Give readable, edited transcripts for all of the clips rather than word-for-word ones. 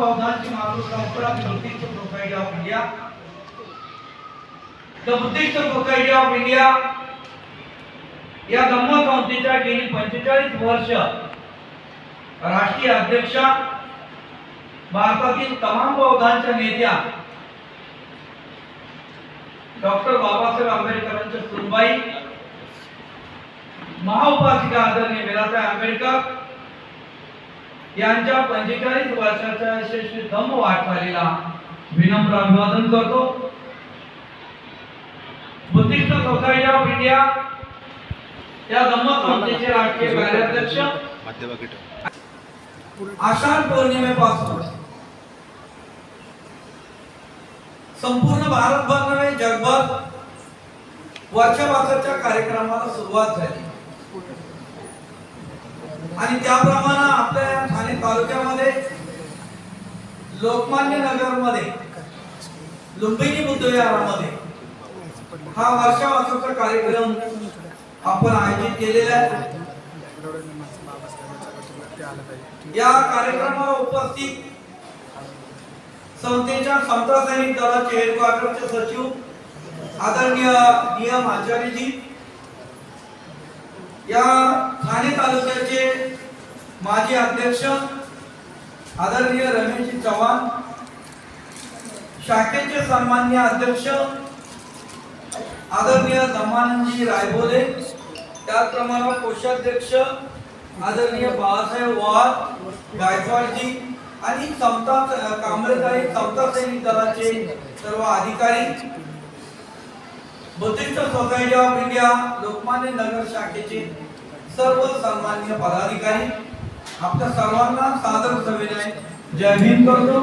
महाबौद्धांची परंपरा Buddhist society of India. The Buddhist society of India या धम्म संस्थेच्या गेली 45 वर्ष राष्ट्रीय अध्यक्षा, भारतातील तमाम बौद्धांच्या नेत्या डॉक्टर बाबासाहेब आंबेडकरांच्या सुनबाई, महाउपासिका आदरणीय मीराताई आंबेडकर यांच्या 45 वर्षाच्या यशस्वी धम्म वाटचालीला विनम्र अभिवादन करतो. बुद्धिस्ट सोसायटी ऑफ इंडिया या धम्म संस्थेचे राष्ट्रीय कार्याध्यक्ष आषाढ पौर्णिमेपासून संपूर्ण भारतभर नव्हे जगभर वर्षावासाच्या कार्यक्रमाला सुरुवात झाली आणि त्याप्रमाणे आपल्या ठाणे तालुक्यामध्ये लोकमान्य नगरमध्ये लुंबिनी बुद्धविहारामध्ये हा वर्षावासाचा कार्यक्रम आपण आयोजित केलेला आहे. या कार्यक्रमाला उपस्थित संस्थेच्या समता सैनिक दलाचे हेडक्वार्टरचे सचिव आदरणीय नियम आचार्यजी, या ठाणे तालुक्याचे माजी अध्यक्ष आदरणीय रमेशजी चव्हाण, शाखेचे सन्माननीय अध्यक्ष आदरणीय दमानंदजी रायबोले, त्याचप्रमाणे कोषाध्यक्ष आदरणीय बाळासाहेब वाघ गायकवाडजी आणि कांबळेताई समता सैनिक दलाचे सर्व अधिकारी, Buddhist society of India Lokmanya Nagar शाखेचे सर्व सन्माननीय पदाधिकारी, आपल्या सर्वांना सादर सविनय जय भीम करतो.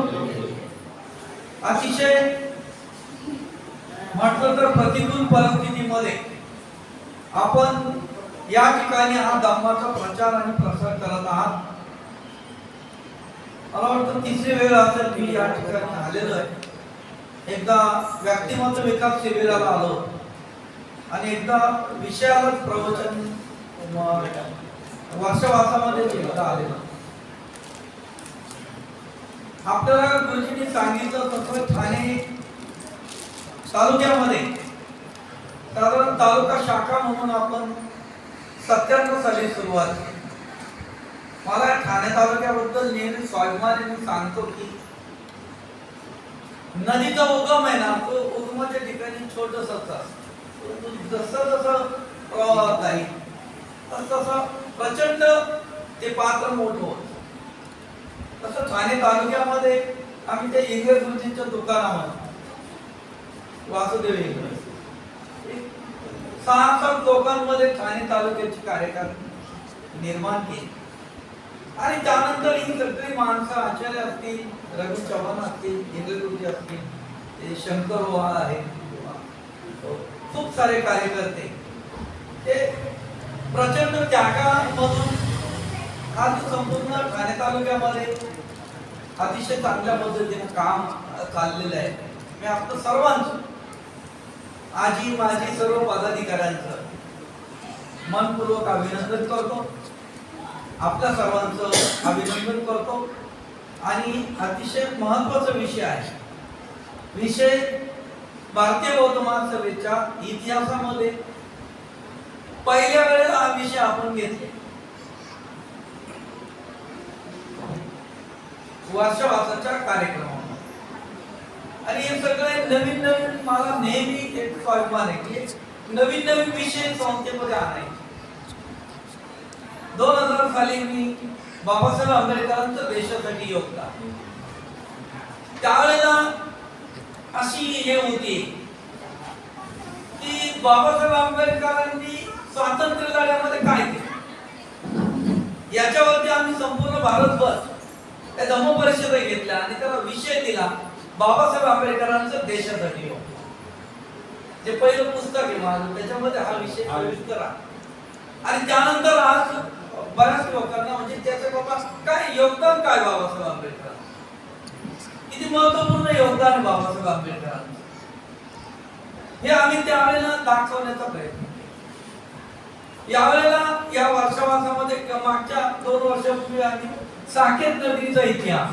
अतिशय म्हटलं तर प्रतिकूल परिस्थितीमध्ये आपण या ठिकाणी हा धम्माचा प्रचार आणि प्रसार करत आहात. मला वाटतं तिसरी वेळ असेल मी या ठिकाणी आलेलो आहे. एकदा व्यक्तिमत्व विकास शिबिराला आलो आणि एकदा विषयालाच प्रवचन वर्षवासामध्ये एकदा आलेलो. आपल्याला गुरुजींनी सांगितलं तसं ठाणे तालुक्यामध्ये साधारण तालुका शाखा म्हणून आपण 97 साली सुरुवात केली. मला ठाणे तालुक्याबद्दल नेहमी स्वाभिमानाने सांगतो की नदीचा उगम आहे ना, तो उगमाच्या ठिकाणी छोटस असतं. जसं जसं प्रवाहात जाईल तसं प्रचंड ते पात्र मोठं होत. तसं ठाणे तालुक्यामध्ये आम्ही त्या इंग्रज गुरुजींच्या दुकानामध्ये वासुदेव इंग्रज 6-7 लोकांमध्ये ठाणे तालुक्याची कार्यक्रम निर्माण केली आणि त्यानंतर ही सगळी माणसं आचार्य असतील, रघु चव्हाण असतील, इंग्रज गुरुजी असतील, शंकर ओहाळ आहे, खूप सारे कार्यकर्ते, ते प्रचंड त्यागामधून आज संपूर्ण ठाणे तालुक्यामध्ये अतिशय चांगल्या पद्धतीने काम चाललेलं आहे. मी आपलं सर्वांचं, आजी माजी सर्व पदाधिकाऱ्यांचं मनपूर्वक अभिनंदन करतो. आपल्या सर्वांचं अभिनंदन करतो. आणि अतिशय महत्वाचा विषय आहे. विषय भारतीय बौद्ध महासभेच्या इतिहासामध्ये पहिल्या वेळेला हा विषय आपण घेतला. वर्षवासाच्या कार्यक्रमामध्ये आणि हे सगळे नवीन नवीन, मला नेहमी एक स्वाभिमान आहे की नवीन नवीन विषय संस्थेमध्ये आणायचे. 2000 साली मी बाबासाहेब आंबेडकरांचं देशासाठी योगदान, त्यावेळेला अशी हे होती की बाबासाहेब आंबेडकरांनी स्वातंत्र्य लढ्यामध्ये काय केलं याच्यावरती आम्ही संपूर्ण भारतभर त्या धम्म परिषदा घेतल्या आणि त्याला विषय दिला बाबासाहेब आंबेडकरांचं देशासाठी योगदान. जे पहिलं पुस्तक आहे माझं त्याच्यामध्ये हा विषय सविस्तर आहे. आणि त्यानंतर आज बऱ्याच लोकांना म्हणजे त्याचं बाबा काय योगदान, काय बाबासाहेब आंबेडकर, किती महत्वपूर्ण योगदान आहे बाबासाहेब आंबेडकरांचं, हे आम्ही त्यावेळेला दाखवण्याचा प्रयत्न केला. यावेळेला या वर्षावासामध्ये मागच्या 2 वर्षापूर्वी आम्ही साकेत नगरीचा इतिहास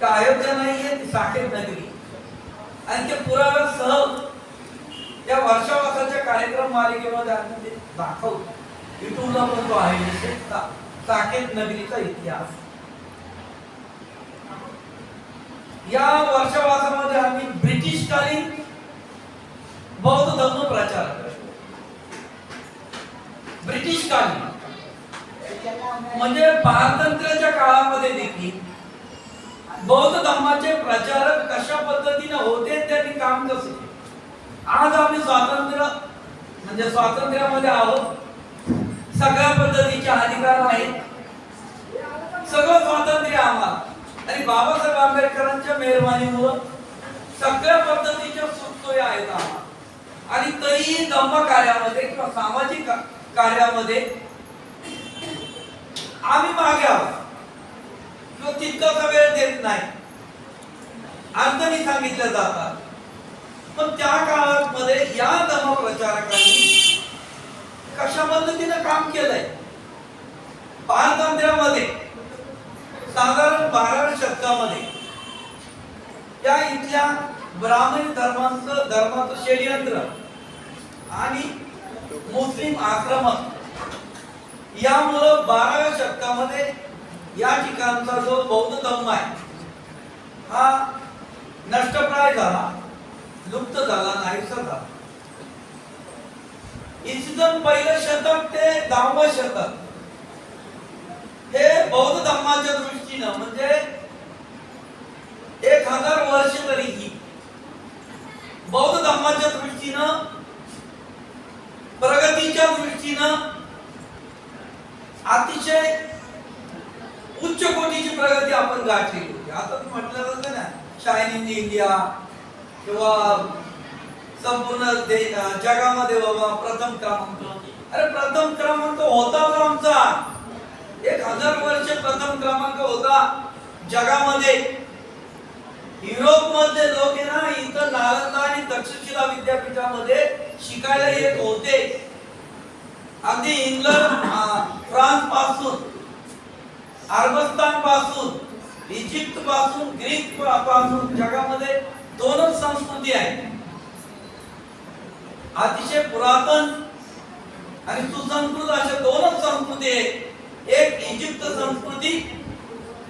का अयोध्या नाहीये ती साकेत नगरी, आणि ते पुराव्यासह या वर्षावासाच्या कार्यक्रम मालिकेमध्ये आम्ही ते दाखवतो. युट्यूबला पण तो आहे विशेष साकेत नगरीचा इतिहास. या वर्षावासामध्ये आम्ही ब्रिटिशकालीन बौद्ध धर्म प्रचार करतो. ब्रिटिशकालीन म्हणजे स्वातंत्र्याच्या काळामध्ये देखील बौद्ध धर्माचे प्रचारक कशा पद्धतीने होते, त्यांनी काम कसं केलं. आज आम्ही स्वातंत्र्य म्हणजे स्वातंत्र्यामध्ये आहोत, सगळ्या पद्धतीचे अधिकार आहेत, सगळं स्वातंत्र्य आम्हाला, आणि बाबासाहेब आंबेडकरांच्या मेहरबानीमुळे सगळ्या पद्धतीच्या सुखसोयी आहेत आम्हाला. आणि तरीही धम्म कार्यामध्ये किंवा सामाजिक कार्यामध्ये आम्ही मागे आहोत, तितकासा वेळ देत नाही, अडचणी सांगितल्या जातात. पण त्या काळामध्ये या धम्म प्रचारकांनी कशा पद्धतीने काम केलंय. स्वातंत्र्यामध्ये साधारण 12व्या शतकामध्ये या इथल्या ब्राह्मणी धर्माचं षडयंत्र आणि मुस्लिम आक्रमण यामुळे 12व्या शतकामध्ये या ठिकाणचा जो बौद्ध धर्म आहे हा नष्टप्राय झाला, लुप्त झाला, नाहीसा झाला. इसवी सन पहिलं शतक ते 10वं शतक हे बौद्ध धर्माच्या दृष्टीनं म्हणजे 1000 वर्ष तरीही बौद्ध धर्माच्या दृष्टीनं प्रगतीच्या दृष्टीनं अतिशय उच्च कोटीची प्रगती आपण गाठली होती. आता म्हटलं जातं ना शायनिंग इंडिया किंवा संपूर्ण जगामध्ये बाबा प्रथम क्रमांक. अरे प्रथम क्रमांक होता आमचा, 1000 वर्ष प्रथम क्रमांक होता जगामध्ये. युरोप मधले लोक ना इथं नालंदा आणि तक्षशिला विद्यापीठामध्ये शिकायला येत होते. अगदी इंग्लंड, फ्रान्स पासून, अरबस्तान पासून, इजिप्त पासून, ग्रीक पासून जगामध्ये 2च संस्कृती आहेत, अतिशय पुरातन आणि सुसंस्कृत अशा 2च संस्कृती आहेत. एक इजिप्त संस्कृती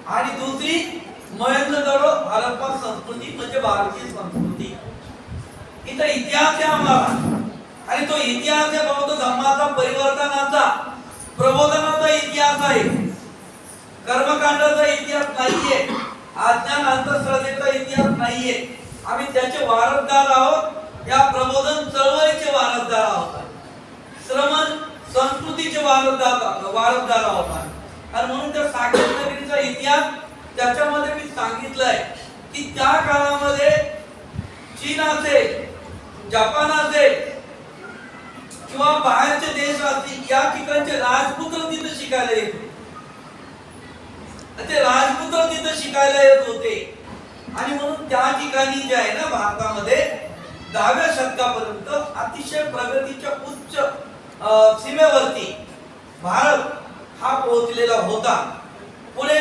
आणि दुसरी मोहेंजोदडो हडप्पा संस्कृती म्हणजे भारतीय संस्कृती. इथं इतिहास आहे आम्हाला, आणि तो इतिहास आहे बौद्ध धर्माचा, परिवर्तनाचा, प्रबोधनाचा इतिहास आहे. कर्मकांडाचा इतिहास नाहीये, अज्ञान अंधश्रद्धेचा इतिहास नाहीये. आम्ही त्याचे वारसदार आहोत, या प्रबोधन चळवळीचे वारसदार आहोत, श्रमण संस्कृतीचे वारसदार आहोत. आणि म्हणून त्या साकेत नगरीचा इतिहास त्याच्यामध्ये मी सांगितलंय की त्या काळामध्ये चीन असेल, जपान असेल किंवा बाहेरचे देश असतील, या ठिकाणचे राजपुत्र तिथे शिकायला येत होते. ते राजपुत्र तिथे शिकायला येत होते. आणि म्हणून त्या ठिकाणी जे आहे ना भारतामध्ये 10व्या शतकापर्यंत अतिशय प्रगतीच्या उच्च सीमेवरती भारत हा पोहोचलेला होता. पुढे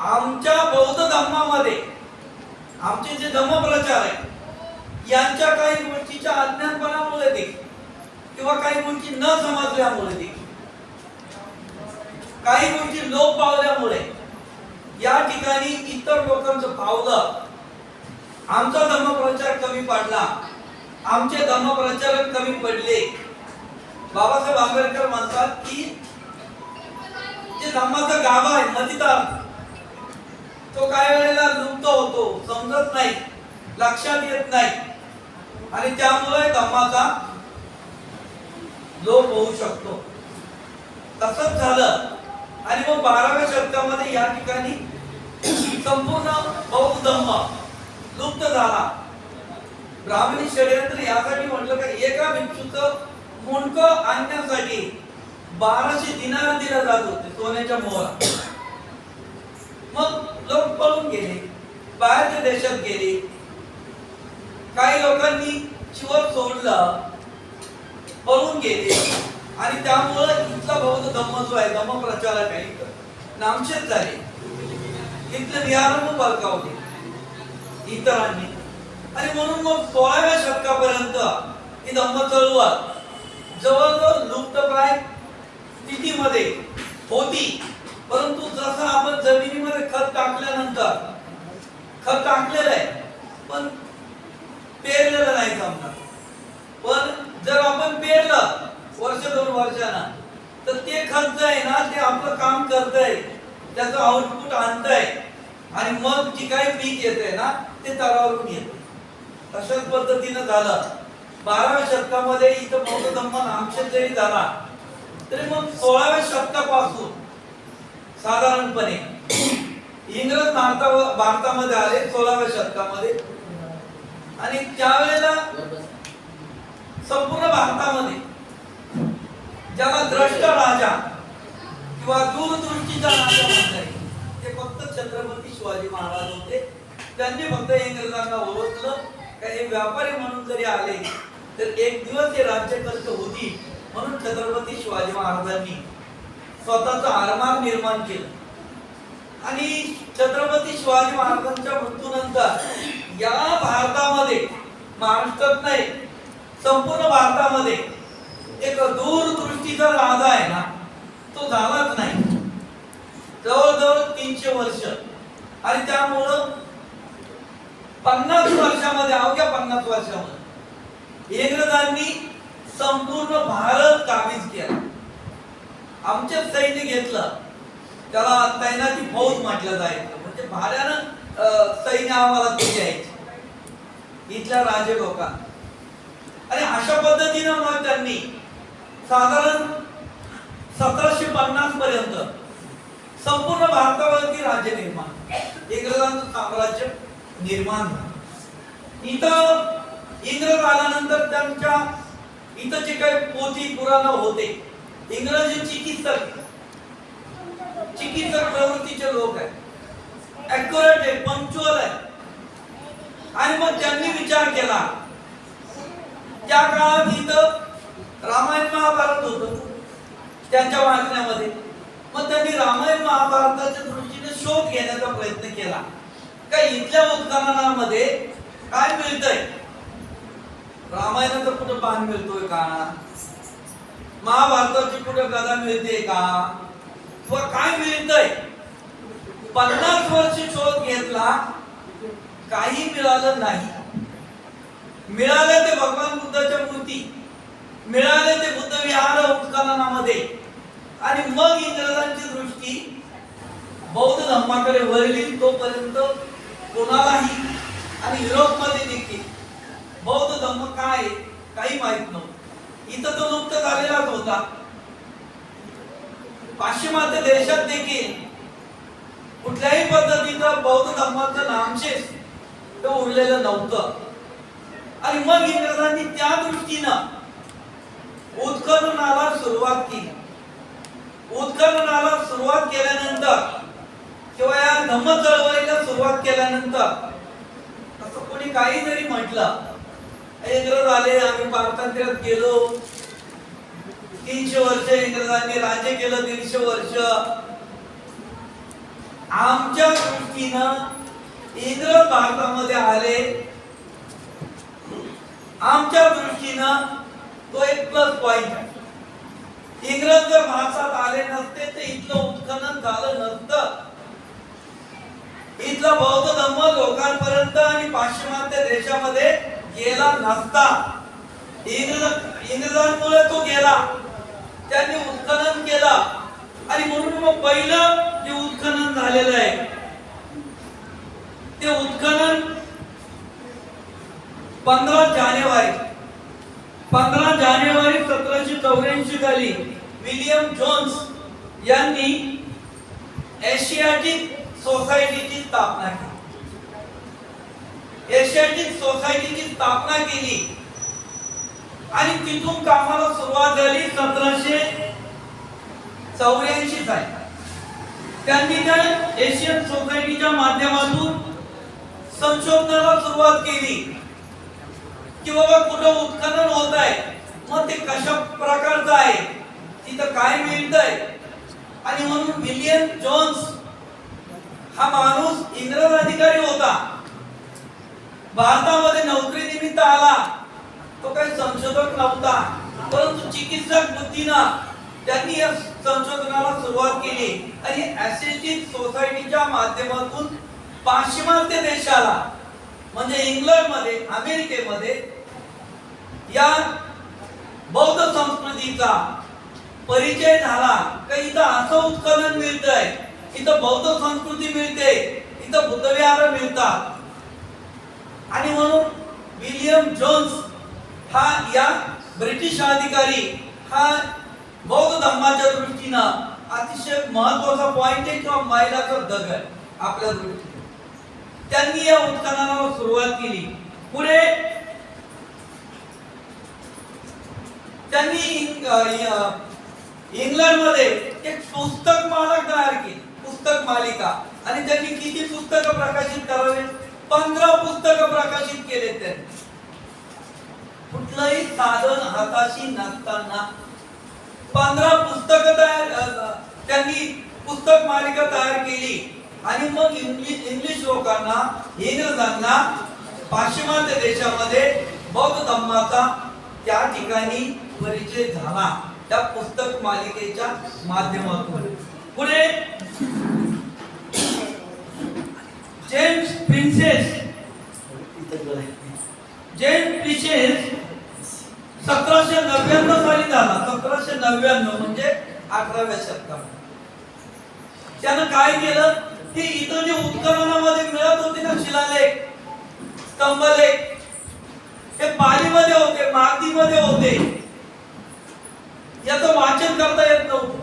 आमच्या बौद्ध धर्मामध्ये आमचे जे धर्मप्रचार आहे यांच्या काही गोष्टीच्या अज्ञानपणामुळे देखील किंवा काही गोष्टी न समजल्यामुळे देखील, काही गोष्टी लोप पावल्यामुळे या ठिकाणी इतर लोकांचं पावलं, आमचा धर्मप्रचार कमी पडला, आमचे धर्मप्रचारक कमी पडले. बाबासाहेब आंबेडकर म्हणतात की जे धर्माचा गाभा आहे मतितार, तो काही वेळेला लुप्त होतो, समजत नाही, लक्षात येत नाही, आणि त्यामुळे धर्माचा लोप होऊ शकतो. तसंच झालं. आणि मग 12व्या शतकामध्ये या ठिकाणी संपूर्ण बौद्ध धर्म लुप्त झाला. ब्राह्मणी षडयंत्र यासाठी म्हटलं का एका भिक्षूचं मुंडकं आणण्यासाठी 1200 दिनार दिला जात होते सोन्याच्या मोहरा. मग लोक पळून गेले, बाहेरच्या देशात गेले. काही लोकांनी शिवर सोडलं, पळून गेले, आणि त्यामुळे इथला बौद्ध धर्म जो आहे, धर्म प्रचारक आहे, नामशेष झाले. तिथले निहार बळकावले इतरांनी, आणि म्हणून मग 16व्या शतकापर्यंत ही धम्म चळवळ जवळजवळ लुप्तप्राय स्थितीमध्ये होती. परंतु जसं आपण जमिनीमध्ये खत टाकल्यानंतर, खत टाकलेलं आहे पण पेरलेलं नाही समजा, पण जर आपण पेरलं वर्ष 2 वर्षांना, तर ते खत जे आहे ना ते आपलं काम करतंय, त्याचं आउटपुट आणतंय, आणि मग जी काही पीक येते ना ते तरावरून येते. तशाच पद्धतीनं झालं 12व्या शतकामध्ये इथं बौद्ध धम्म नामशेष जरी झाला तरी मग 16व्या शतकापासून साधारणपणे इंग्रज भारतामध्ये आले 16व्या शतकामध्ये, आणि त्यावेळेला संपूर्ण भारतामध्ये ज्याला द्रष्ट राजा किंवा दूरदृष्टीचा राजा म्हणता येईल ते फक्त छत्रपती शिवाजी महाराज होते. त्यांनी फक्त इंग्रजांना ओळखलं का हे व्यापारी म्हणून जरी आले तर एक दिवस हे राज्यकर्ते होती, म्हणून छत्रपती शिवाजी महाराजांनी स्वतःचा आरमार निर्माण केलं. आणि छत्रपती शिवाजी महाराजांच्या मृत्यूनंतर या भारतामध्ये, महाराष्ट्रात नाही संपूर्ण भारतामध्ये एक दूरदृष्टीचा राजा आहे ना तो झालाच नाही जवळजवळ 300 वर्ष. आणि त्यामुळं 50 वर्षामध्ये, अवघ्या 50 वर्षामध्ये इंग्रजांनी संपूर्ण भारत काबीज केला. आमचे सैन्य घेतलं, त्याला तैनाती फौज म्हटलं जायचं, म्हणजे भाड्यानं सैन्य आम्हाला ते द्यायचे इथल्या राजे लोकांना. आणि अशा पद्धतीनं मग त्यांनी साधारण 1750 पर्यंत संपूर्ण भारतावरती राज्य निर्माण, इंग्रजांचं साम्राज्य निर्माण झालं. इथं इंग्रज आल्यानंतर त्यांच्या इथं जे काही पोथी पुराण होते, इंग्रजी चिकित्सक प्रवृत्तीचे लोक आहेत, ॲक्युरेट आहे, पंक्च्युअल आहे. आणि मग त्यांनी विचार केला, त्या काळात इथं रामायण महाभारत होतं त्यांच्या वाचण्यामध्ये, मग त्यांनी रामायण महाभारताच्या दृष्टीने शोध घेण्याचा प्रयत्न केला का इथल्या उत्खननामध्ये काय मिळतंय. रामायणाचं कुठं पान मिळतोय का, महाभारताची कुठं गदा मिळते का, किंवा काय मिळतंय. 50 वर्ष शोध घेतला, काही मिळालं नाही. मिळाले ते भगवान बुद्धाच्या मूर्ती, मिळाले ते बुद्ध विहार उत्खननामध्ये. आणि मग इंग्रजांची दृष्टी बौद्ध धर्माकडे वळली. तोपर्यंत कोणालाही आणि युरोपमध्ये देखील बौद्ध धर्म काय काही माहित नव्हतं. इथं तो लुप्त झालेलाच होता. पाश्चिमात्य देशात देखील कुठल्याही पद्धतीचं बौद्ध धर्माचं नामशेष ते उरलेलं नव्हतं. आणि मग इंग्रजांनी त्या दृष्टीनं उत्खननाला सुरुवात केली. उत्खननाला सुरुवात केल्यानंतर किंवा या धम्म चळवळीला सुरुवात केल्यानंतर असं कोणी काही जरी म्हटलं, इंग्रज आले, आम्ही पारतंत्र्यात गेलो, 300 वर्ष इंग्रजांनी राज्य केलं, 150 वर्ष. आमच्या दृष्टीनं इंग्रज भारतामध्ये आले, आमच्या दृष्टीनं तो एक प्लस पॉइंट आहे. इंग्रज जर भारतात आले नसते तर इथलं उत्खनन झालं नसतं. इथला बौद्ध धर्म लोकांपर्यंत आणि पाश्चिमात्य देशामध्ये गेला नसता. इंग्रजांमुळे तो गेला, त्यांनी उत्खनन केलं. आणि म्हणून मग पहिलं जे उत्खनन झालेलं आहे ते उत्खनन 15 जानेवारी 1784 साली विलियम जोन्स यांनी एशियाटिक सोसायटीची स्थापना केली. एशियाटिक सोसायटीची स्थापना केली आणि तिथून कामाला सुरुवात झाली 1784 साली. त्यांनी त्या एशियन सोसायटीच्या माध्यमातून संशोधनाला सुरुवात केली की बाबा कुठं उत्खनन होत आहे, मग ते कशा प्रकारचं आहे, तिथं काय मिळतंय. आणि म्हणून विलियम जोन्स हा माणूस माणूस इंग्रज अधिकारी होता, भारतामध्ये नोकरी निमित्त आला, तो काही संशोधक नव्हता, परंतु चिकित्सक बुद्धीनं त्यांनी या संशोधनाला सुरुवात केली आणि ॲसिस्टिक सोसायटीच्या माध्यमातून पाश्चिमात्य देशाला म्हणजे इंग्लंडमध्ये, अमेरिकेमध्ये या बौद्ध संस्कृतीचा परिचय झाला. काही इथं असं उत्खनन मिळतंय, इथं बौद्ध संस्कृती मिळते, इथं बुद्धविहार मिळतात. आणि म्हणून विलियम जोन्स हा या ब्रिटिश अधिकारी हा बौद्ध धर्माच्या दृष्टीनं अतिशय महत्वाचा पॉइंट आहे किंवा मैलाचा दगड आहे आपल्या दृष्टीने. त्यांनी या उत्खननाला सुरुवात केली. पुढे त्यांनी इंग्लंडमध्ये एक पुस्तक माला तयार केली, पुस्तक मालिका. आणि त्यांनी किती पुस्तकं प्रकाशित करावे? 15 पुस्तकं प्रकाशित केले. त्यांनी कुठलंही साधन हाताशी नसताना 15 पुस्तकं त्यांनी पुस्तक मालिका तयार केली. आणि मग इंग्लिश लोकांना, इंग्रजांना पाश्चिमात्य देशामध्ये बौद्ध धर्माचा त्या ठिकाणी परिचय झाला त्या पुस्तक मालिकेच्या माध्यमातून. पुढे जेम्स प्रिन्सेस 1799 साली झाला. 1799 म्हणजे 18व्या शतकात. त्यानं काय केलं की इथं जे उत्खननामध्ये मिळत होते ना शिलालेख, स्तंभलेख, हे पालीमध्ये होते, मागधीमध्ये होते. याचं वाचन करता येत नव्हतं.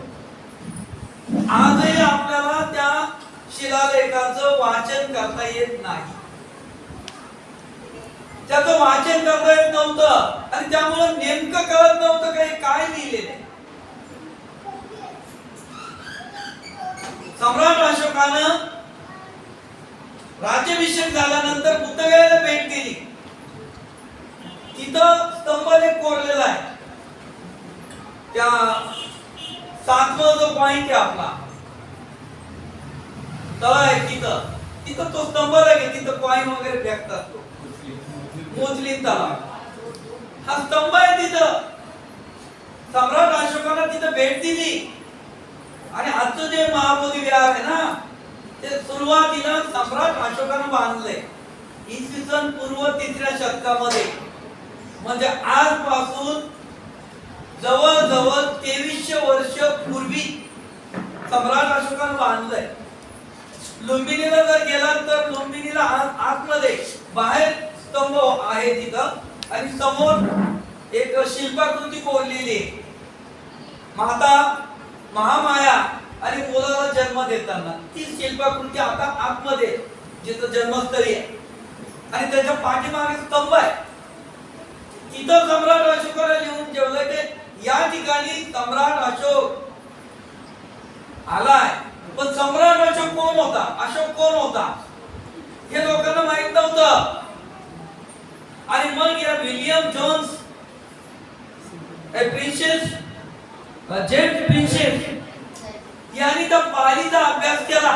आजही आपल्याला त्या शिलालेखाचं वाचन करता येत नाही. त्याचं वाचन करता येत नव्हतं आणि त्यामुळे नेमकं कळत नव्हतं काही काय लिहिलेलं. सम्राट अशोकानं राज्याभिषेक झाल्यानंतर बुद्धगयाला भेट दिली. तिथं स्तंभलेख कोरलेला आहे. त्या 7वा जो पॉइंट आहे आपला तळा आहे तिथं तो स्तंभलेख आहे. तिथं कॉइन वगैरे फेकतात. मोजलीन तलाव हा स्तंभ आहे तिथं. सम्राट अशोकानं तिथं भेट दिली. आणि आजचं जे महाबोधी विहार आहे ना, ते सुरुवातीला सम्राट अशोकानं बांधले इसवी सन पूर्व 3ऱ्या शतकामध्ये. म्हणजे आजपासून जवळजवळ 2300 वर्ष पूर्वी सम्राट अशोकानं बांधलंय. लुंबिनीला जर गेला तर लुंबिनीला आतमध्ये बाहेर स्तंभ आहे तिथं आणि समोर एक शिल्पाकृती कोरलेली आहे. माता महामाया आणि मुलाला जन्म देताना ती शिल्पाकृती आता आतमध्ये जिथं जन्मस्थळी आहे आणि त्याच्या पाठीमागे स्तंभ आहे. तिथं सम्राट अशोकाला लिहून ठेवलंय ते या ठिकाणी सम्राट अशोक आलाय. पण सम्राट अशोक कोण होता, अशोक कोण होता हे लोकांना माहित नव्हतं. आणि मग या विलियम जोन्स जेम्स प्रिन्सेस यांनी त्या पालीचा अभ्यास केला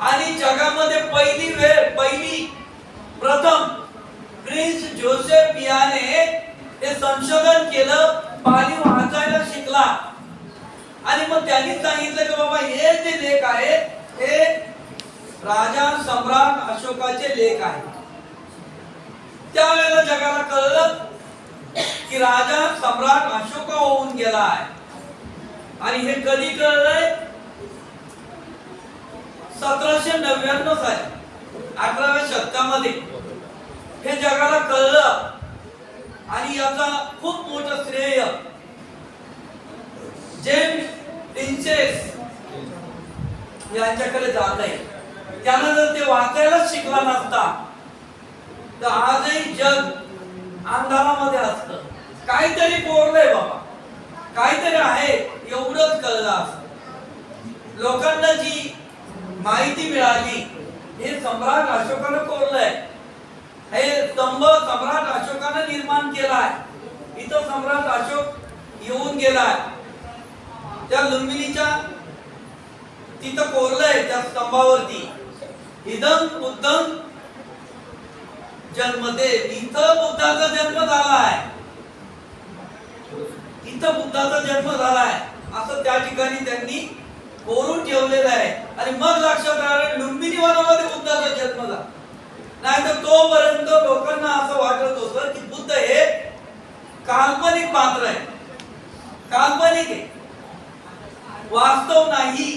आणि जगामध्ये पहिली प्रथम प्रिन्स जोसेफ याने हे संशोधन केलं, पाली वाचायला शिकला. आणि मग त्यांनी सांगितलं की बाबा हे जे लेख आहे हे राजा सम्राट अशोकाचे लेख आहेत. त्यावेळेला जगाला कळलं की राजा सम्राट अशोक होऊन गेला आहे. आणि हे कधी कळलंय? 1799 साली 18व्या शतकामध्ये हे जगाला कळलं. आणि याचा खूप मोठं श्रेय जेम्स प्रिन्सेस यांच्याकडे जात आहे. त्यानं जर ते वाचायला शिकला नसता तर आजही जग अंधारामध्ये असतं. काहीतरी कोरलंय बाबा, काहीतरी आहे एवढंच कळलं असतं. लोकांना जी माहिती मिळाली हे सम्राट अशोकानं कोरलंय. हे स्तंभ सम्राट अशोकानं निर्माण केलाय. इथं सम्राट अशोक येऊन गेलाय. त्या लुंबिनीच्या तिथं कोरलंय त्या स्तंभावरती, इदं बुद्धं जन्मते, इथं बुद्धाचा जन्म झालाय, इथं बुद्धाचा जन्म झालाय असं त्या ठिकाणी त्यांनी कोरून ठेवलेलं आहे. आणि मग लक्षात आलं लुंबिनी वनामध्ये बुद्धाचा जन्म झाला. नाही तर तोपर्यंत लोकांना असं वाटत होतं की बुद्ध हे काल्पनिक पात्र आहे, काल्पनिक आहे, वास्तव नाही,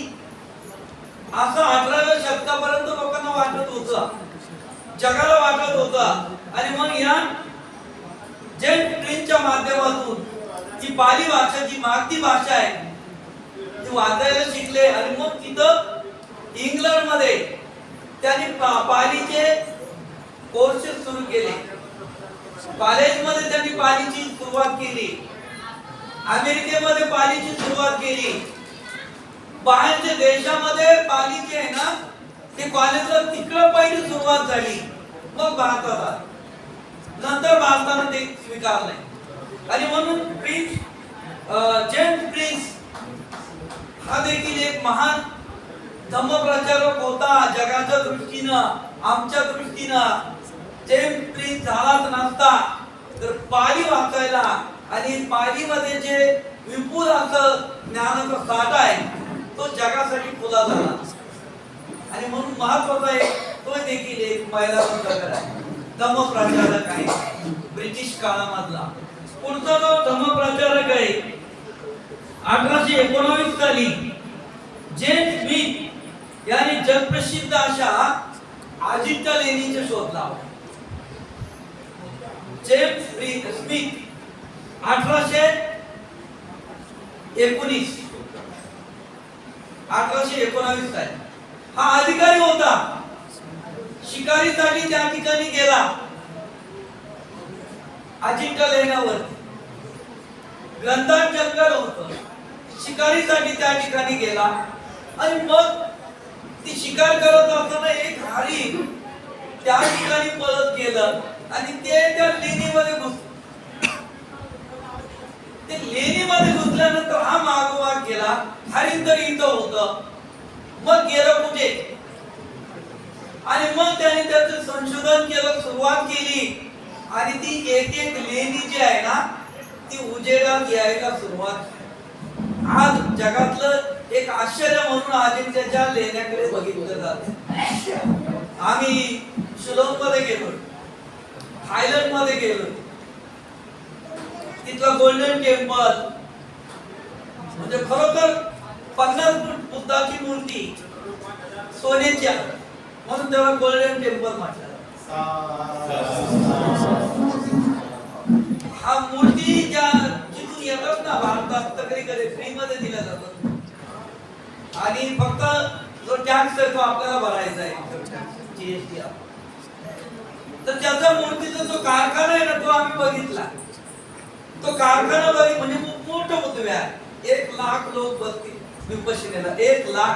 असं 18व्या शतकापर्यंत लोकांना वाटत होतं, जगाला वाटत होतं. आणि मग या जेट प्रिंटच्या माध्यमातून ती पाली भाषा, जी मागती भाषा आहे, ती वाचायला शिकले. आणि मग तिथं इंग्लंड मध्ये त्यांनी पालीचे कोर्सेस सुरू केले, कॉलेजमध्ये त्यांनी पालीची सुरुवात केली, अमेरिकेमध्ये पालीची सुरुवात केली, बाहेरच्या देशामध्ये पालीचे आहे ना ते कॉलेजला तिकडं पहिली सुरुवात झाली, मग भारतात, नंतर भारताने ते स्वीकारले. आणि म्हणून प्रिन्स जेम्स प्रिन्स हा देखील एक महान धम्मप्रचारक होता जगाच्या दृष्टीनं. आमच्या दृष्टीनं जेम्स प्रिन्स झालाच नसता तर पाली वाचायला आणि पालीमध्ये जे विपुल असं ज्ञानाचा साठा आहे तो जगासाठी खुला झाला. आणि म्हणून महत्वाचा एक तो देखील एक पहिला प्रकार आहे, धम्मप्रचारक आहे ब्रिटिश काळामधला. पुढचा जो धम्मप्रचारक आहे 1819 साली जेम्स स्मिथ यांनी जगप्रसिद्ध अशा अजिंठा लेणीचा शोध लावला. जेम्स स्मिथ 1819 साली हा अधिकारी होता, शिकारीसाठी त्या ठिकाणी गेला अजिंठा लेण्यावर. गंधार जंगल होतं, शिकारीसाठी त्या ठिकाणी गेला. आणि मग ती शिकार करत असताना एक हरिण त्या ठिकाणी पळत गेलं आणि ते त्या लेणीमध्ये घुसलं. ते लेणीमध्ये घुसल्यानंतर हा मागोमाग गेला, हरिण तरी इथं होतं, मग गेलं कुठे. आणि मग त्याने त्याचं संशोधन केलं, सुरुवात केली. आणि ती एक एक लेणी जी आहे ना ती उजेडात यायला सुरुवात. आज जगातलं एक आश्चर्य म्हणून अजिंठ्याच्या लेण्याकडे बघितलं जाते. आम्ही शिलाँग मध्ये गेलो, थायलंड मध्ये गेलो, तिथला गोल्डन टेम्पल म्हणजे खरोखर 50 फूट बुद्धाची मूर्ती सोन्याची म्हणून त्याला गोल्डन टेम्पल म्हटलं. हा मूर्ती ज्या जिथून येतात ना भारतात सगळीकडे फ्री मध्ये दिल्या जातात. आणि फक्त जो टॅक्स आहे तो आपल्याला भरायचा आहे, जीएसटी. तर त्याचा मूर्तीचा जो कारखाना आहे ना तो आम्ही बघितला. तो कारखाना म्हणजे खूप मोठं बुद्धविहार आहे. 1 लाख लोक बसतील विपश्यनेला, 1 लाख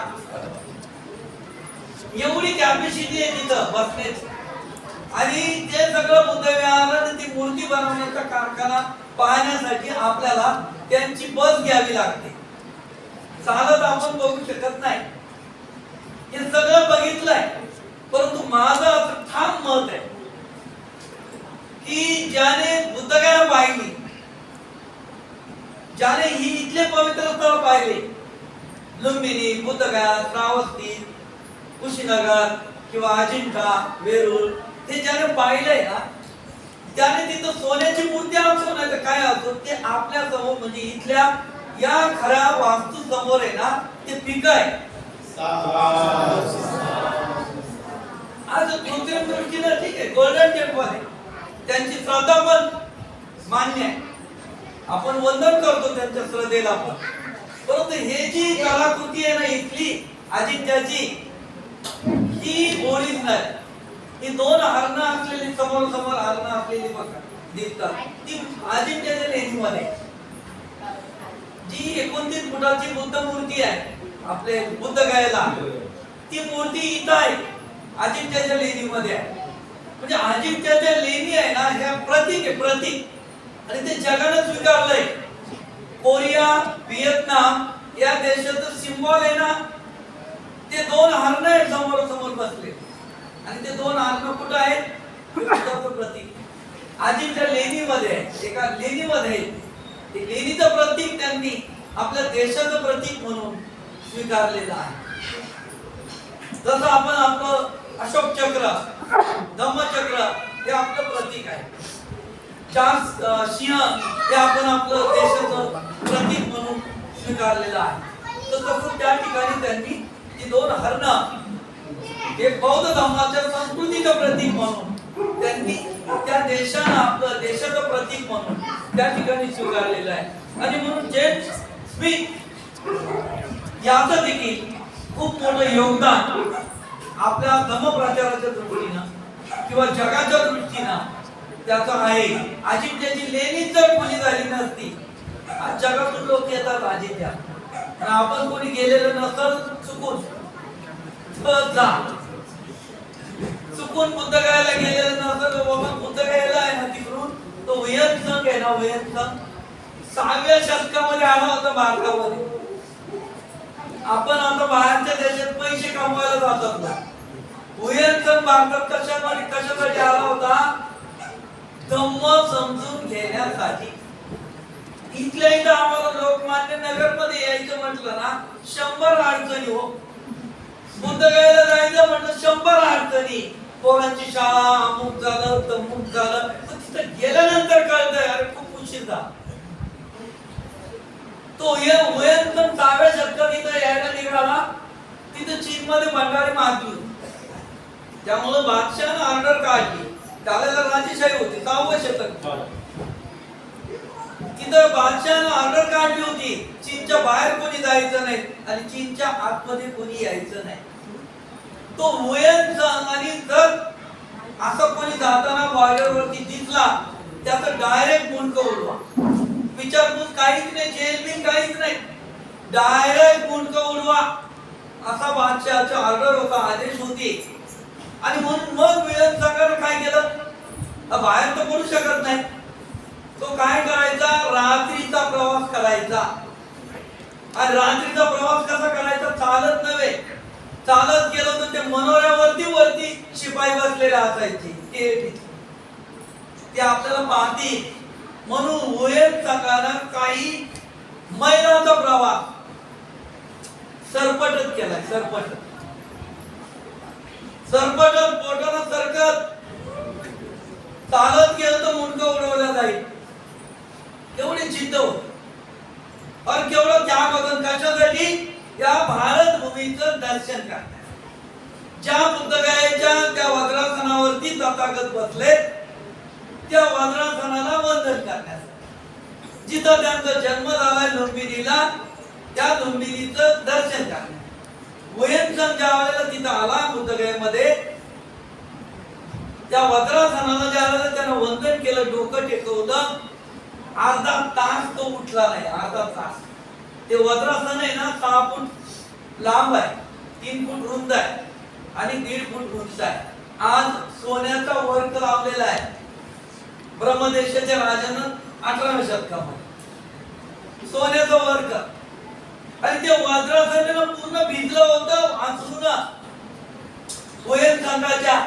एवढी कॅपॅसिटी आहे तिथं बसण्याची. आणि ते सगळं बुद्धविहार आणि ती मूर्ती बनवण्याचा कारखाना पाहण्यासाठी आपल्याला त्यांची बस घ्यावी लागते, चालत आपण बघू शकत नाही. हे सगळं बघितलंय. परंतु माझं असं ठाम मत आहे की ज्याने बुद्धगया पाहिली, ज्याने ही इथले पवित्र स्थळ पाहिले, लुंबिनी, बुद्धगया, श्रावस्ती, कुशीनगर किंवा अजिंठा, वेरूळ, हे ज्याने पाहिलंय ना त्याने तिथं सोन्याची मूर्ती असो नाही तर काय असो ते आपल्या समोर म्हणजे इथल्या या खऱ्या वास्तू समोर आहे ना ते पीक आहे. आज कृत्रिम दृष्टीने ठीक आहे, गोल्डन टेम्पल आहे, त्यांची श्रद्धा पण मान्य आहे, आपण वंदन करतो त्यांच्या श्रद्धेला पण. परंतु हे जी कलाकृती आहे ना इथली अजिंठ्याची ही ओरिजिनल, ही 2 हरणं असलेली समोर समोर हरणं असलेली बघा दिसतात, ती अजिंठ्याच्या लेणीमध्ये. जी 29 फुटाची बुद्ध मूर्ती आहे आपले बुद्धगयाला, ती मूर्ती इथं आहे अजिंठ्याच्या लेणीमध्ये आहे. म्हणजे अजिंठ्याच्या लेणी आहे ना ह्या प्रतीक आहे, प्रतीक. आणि ते जगाने स्वीकारलंय. कोरिया, व्हिएतनाम या देशाचं सिम्बॉल आहे ना ते दोन हरण समोरासमोर बसले आणि ते दोन हरण कुठं आहेत? बुद्धाचं प्रतीक अजिंठा लेणीमध्ये आहे, एका लेणीमध्ये आहे. ते लेणीचं प्रतीक त्यांनी आपल्या देशाचं प्रतीक म्हणून स्वीकारलेलं आहे. जसं आपण आपलं अशोक चक्र, धम्मचक्र हे आपलं प्रतीक आहे. चार सिंह हे आपण आपलं देशाचं प्रतीक म्हणून स्वीकारलेलं आहे. तर तसं त्या ठिकाणी त्यांनी ती दोन हरण हे बौद्ध धर्माच्या संस्कृतीचं प्रतीक म्हणून त्यांनी त्या देशानं आपलं देशाचं प्रतीक म्हणून त्या ठिकाणी स्वीकारलेलं आहे. आणि म्हणून जेम्स स्मिथ याचं देखील खूप मोठं योगदान आपल्या धर्मप्रचाराच्या दृष्टीनं किंवा जगाच्या दृष्टीनं त्याचं आहे. अजिंठ्याची लेणी जर कोणी झाली नसती, आज जगातून लोक येतात अजिंठ्या, आणि आपण कोणी गेलेलं नसल चुकून चुकून बुद्धगयाला गेलेलं नसलं बाबा, बुद्धगयाला आहे ना तिकडून तो हुयनसंग आहे ना, हुयनसंग 6व्या शतकामध्ये आला होता भारतामध्ये. आपण आता बाहेरच्या देशात पैसे कमवायला जातात ना, हुयनसंग भारतात कशासाठी आला होता? धम्म समजून घेण्यासाठी. इथल्या इथं आम्हाला लोकमान्य नगर मध्ये यायचं म्हटलं ना 100 अडचणी हो. बुद्धगयाला जायचं म्हटलं 100 अडचणी. पोरांची शाळा अमुक झालं तमुक झालं. तिथं गेल्यानंतर कळतंय अरे खूप उशीर झाला. तो हुयनसंग 6व्या शतकात इथं यायला निघाला. तिथं चीन मध्ये भंडारी मारली, त्यामुळे बादशाहानं ऑर्डर काढली. त्यावेळेला राजेशाही होती 6वं शतक. तिथं बादशाहानं ऑर्डर काढली होती चीनच्या बाहेर कोणी जायचं नाही आणि चीनच्या आतमध्ये कोणी यायचं नाही. तो हुयनसंग आणि जर असं कोणी जाताना बॉर्डर वरती दिसला त्याचं डायरेक्ट मुंडकं उडवा. विचारपूस काहीच नाही, जेल बिल काहीच नाही, डायरेक्ट मुंडकं उडवा असा बादशाहाचा ऑर्डर होता, आदेश होती. आणि म्हणून मग हुयनसंगानं काय केलं? बाहेर तर पडू शकत नाही, तो काय करायचा? रात्रीचा प्रवास करायचा. आणि रात्रीचा प्रवास कसा करायचा? चालत नव्हे. चालत गेलो तर ते मनोऱ्यावरती शिपाई बसलेले असायचे, ते आपल्याला पाहतील म्हणून हुयनसंगानं काही मैलाचा प्रवास सरपटत केलाय. सरपटत पोटानं सरकत चालत गेलं तर मुंडकं उडवलं जाईल. केवढी जिद्द और केवढं त्याग होतं. कशासाठी? या भारत भूमीचं दर्शन करण्यासाठी. ज्या बुद्धगयाच्या त्या वज्रासनावरती तथागत बसले त्या वज्रासनाला वंदन करण्यासाठी. जिथं त्यांचा जन्म झालाय लुंबिनीला, त्या लुंबिनीचं दर्शन करण्यासाठी हुयनसंग ज्या वेळेला तिथं आला बुद्धगयेमध्ये, त्या वज्रासनाला ज्या वेळेला त्यानं वंदन केलं, डोकं टेकवलं, अर्धा तास तो उठला नाही. अर्धा तास. ते वज्रासन आहे ना 6 फूट लांब आहे, 3 फूट रुंद आहे आणि 1.5 फूट उंच आहे. आज सोन्याचा वर्क लावलेला आहे ब्रह्मदेशाच्या राजानं 18व्या शतकामध्ये सोन्याचा वर्क. आणि ते वज्रासनानं पूर्ण भिजलं होतं आंसरून हुयनसंगाच्या.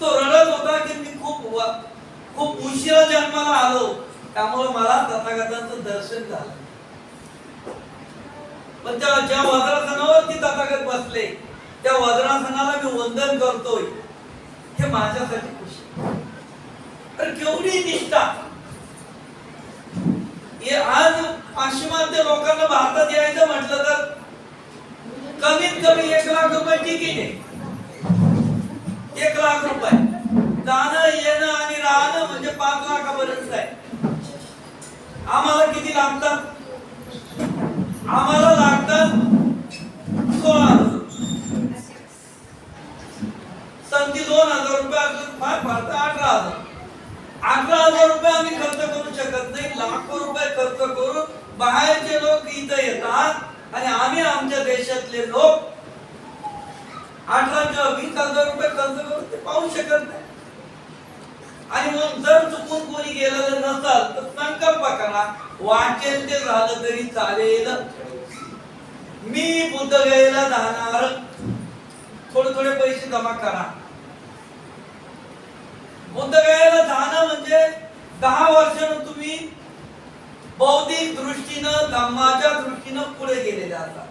तो रडत होता की मी खूप उशिरा जन्माला आलो, त्यामुळे मला तथागतांचं दर्शन झालं. पण ज्या वज्रासनावरती तथागत बसले त्या वज्रासनाला मी वंदन करतोय, हे माझ्यासाठी खुशी. तर केवढी निष्ठा. हे आज पाश्चिमात्य लोकांना भारतात यायचं म्हटलं तर कमीत कमी 1 लाख रुपये तिकीट आहे. 1 लाख रुपये जाणं येणं आणि राहणं म्हणजे 5 लाखापर्यंत आहे. आम्हाला किती लागतात? आम्हाला लागतात 16,000. संधी 2,000 रुपये असले फार फार 18,000. 18,000 रुपये आम्ही खर्च करू शकत नाही. लाखो रुपये खर्च करून बाहेरचे लोक इथं येतात आणि आम्ही आमच्या देशातले लोक 18 किंवा 20,000 रुपये खर्च करून ते पाहू शकत नाही. आणि मग जर चुकून कोणी गेलेलं नसेल तर संकल्प करा, वाटेल ते झालं तरी चालेल, मी बुद्धगयेला जाणार थोडे थोडे पैसे जमा करा. बुद्धगयाला जाणं म्हणजे 10 वर्षानं तुम्ही बौद्धिक दृष्टीनं धम्माच्या दृष्टीनं पुढे गेलेले असतात.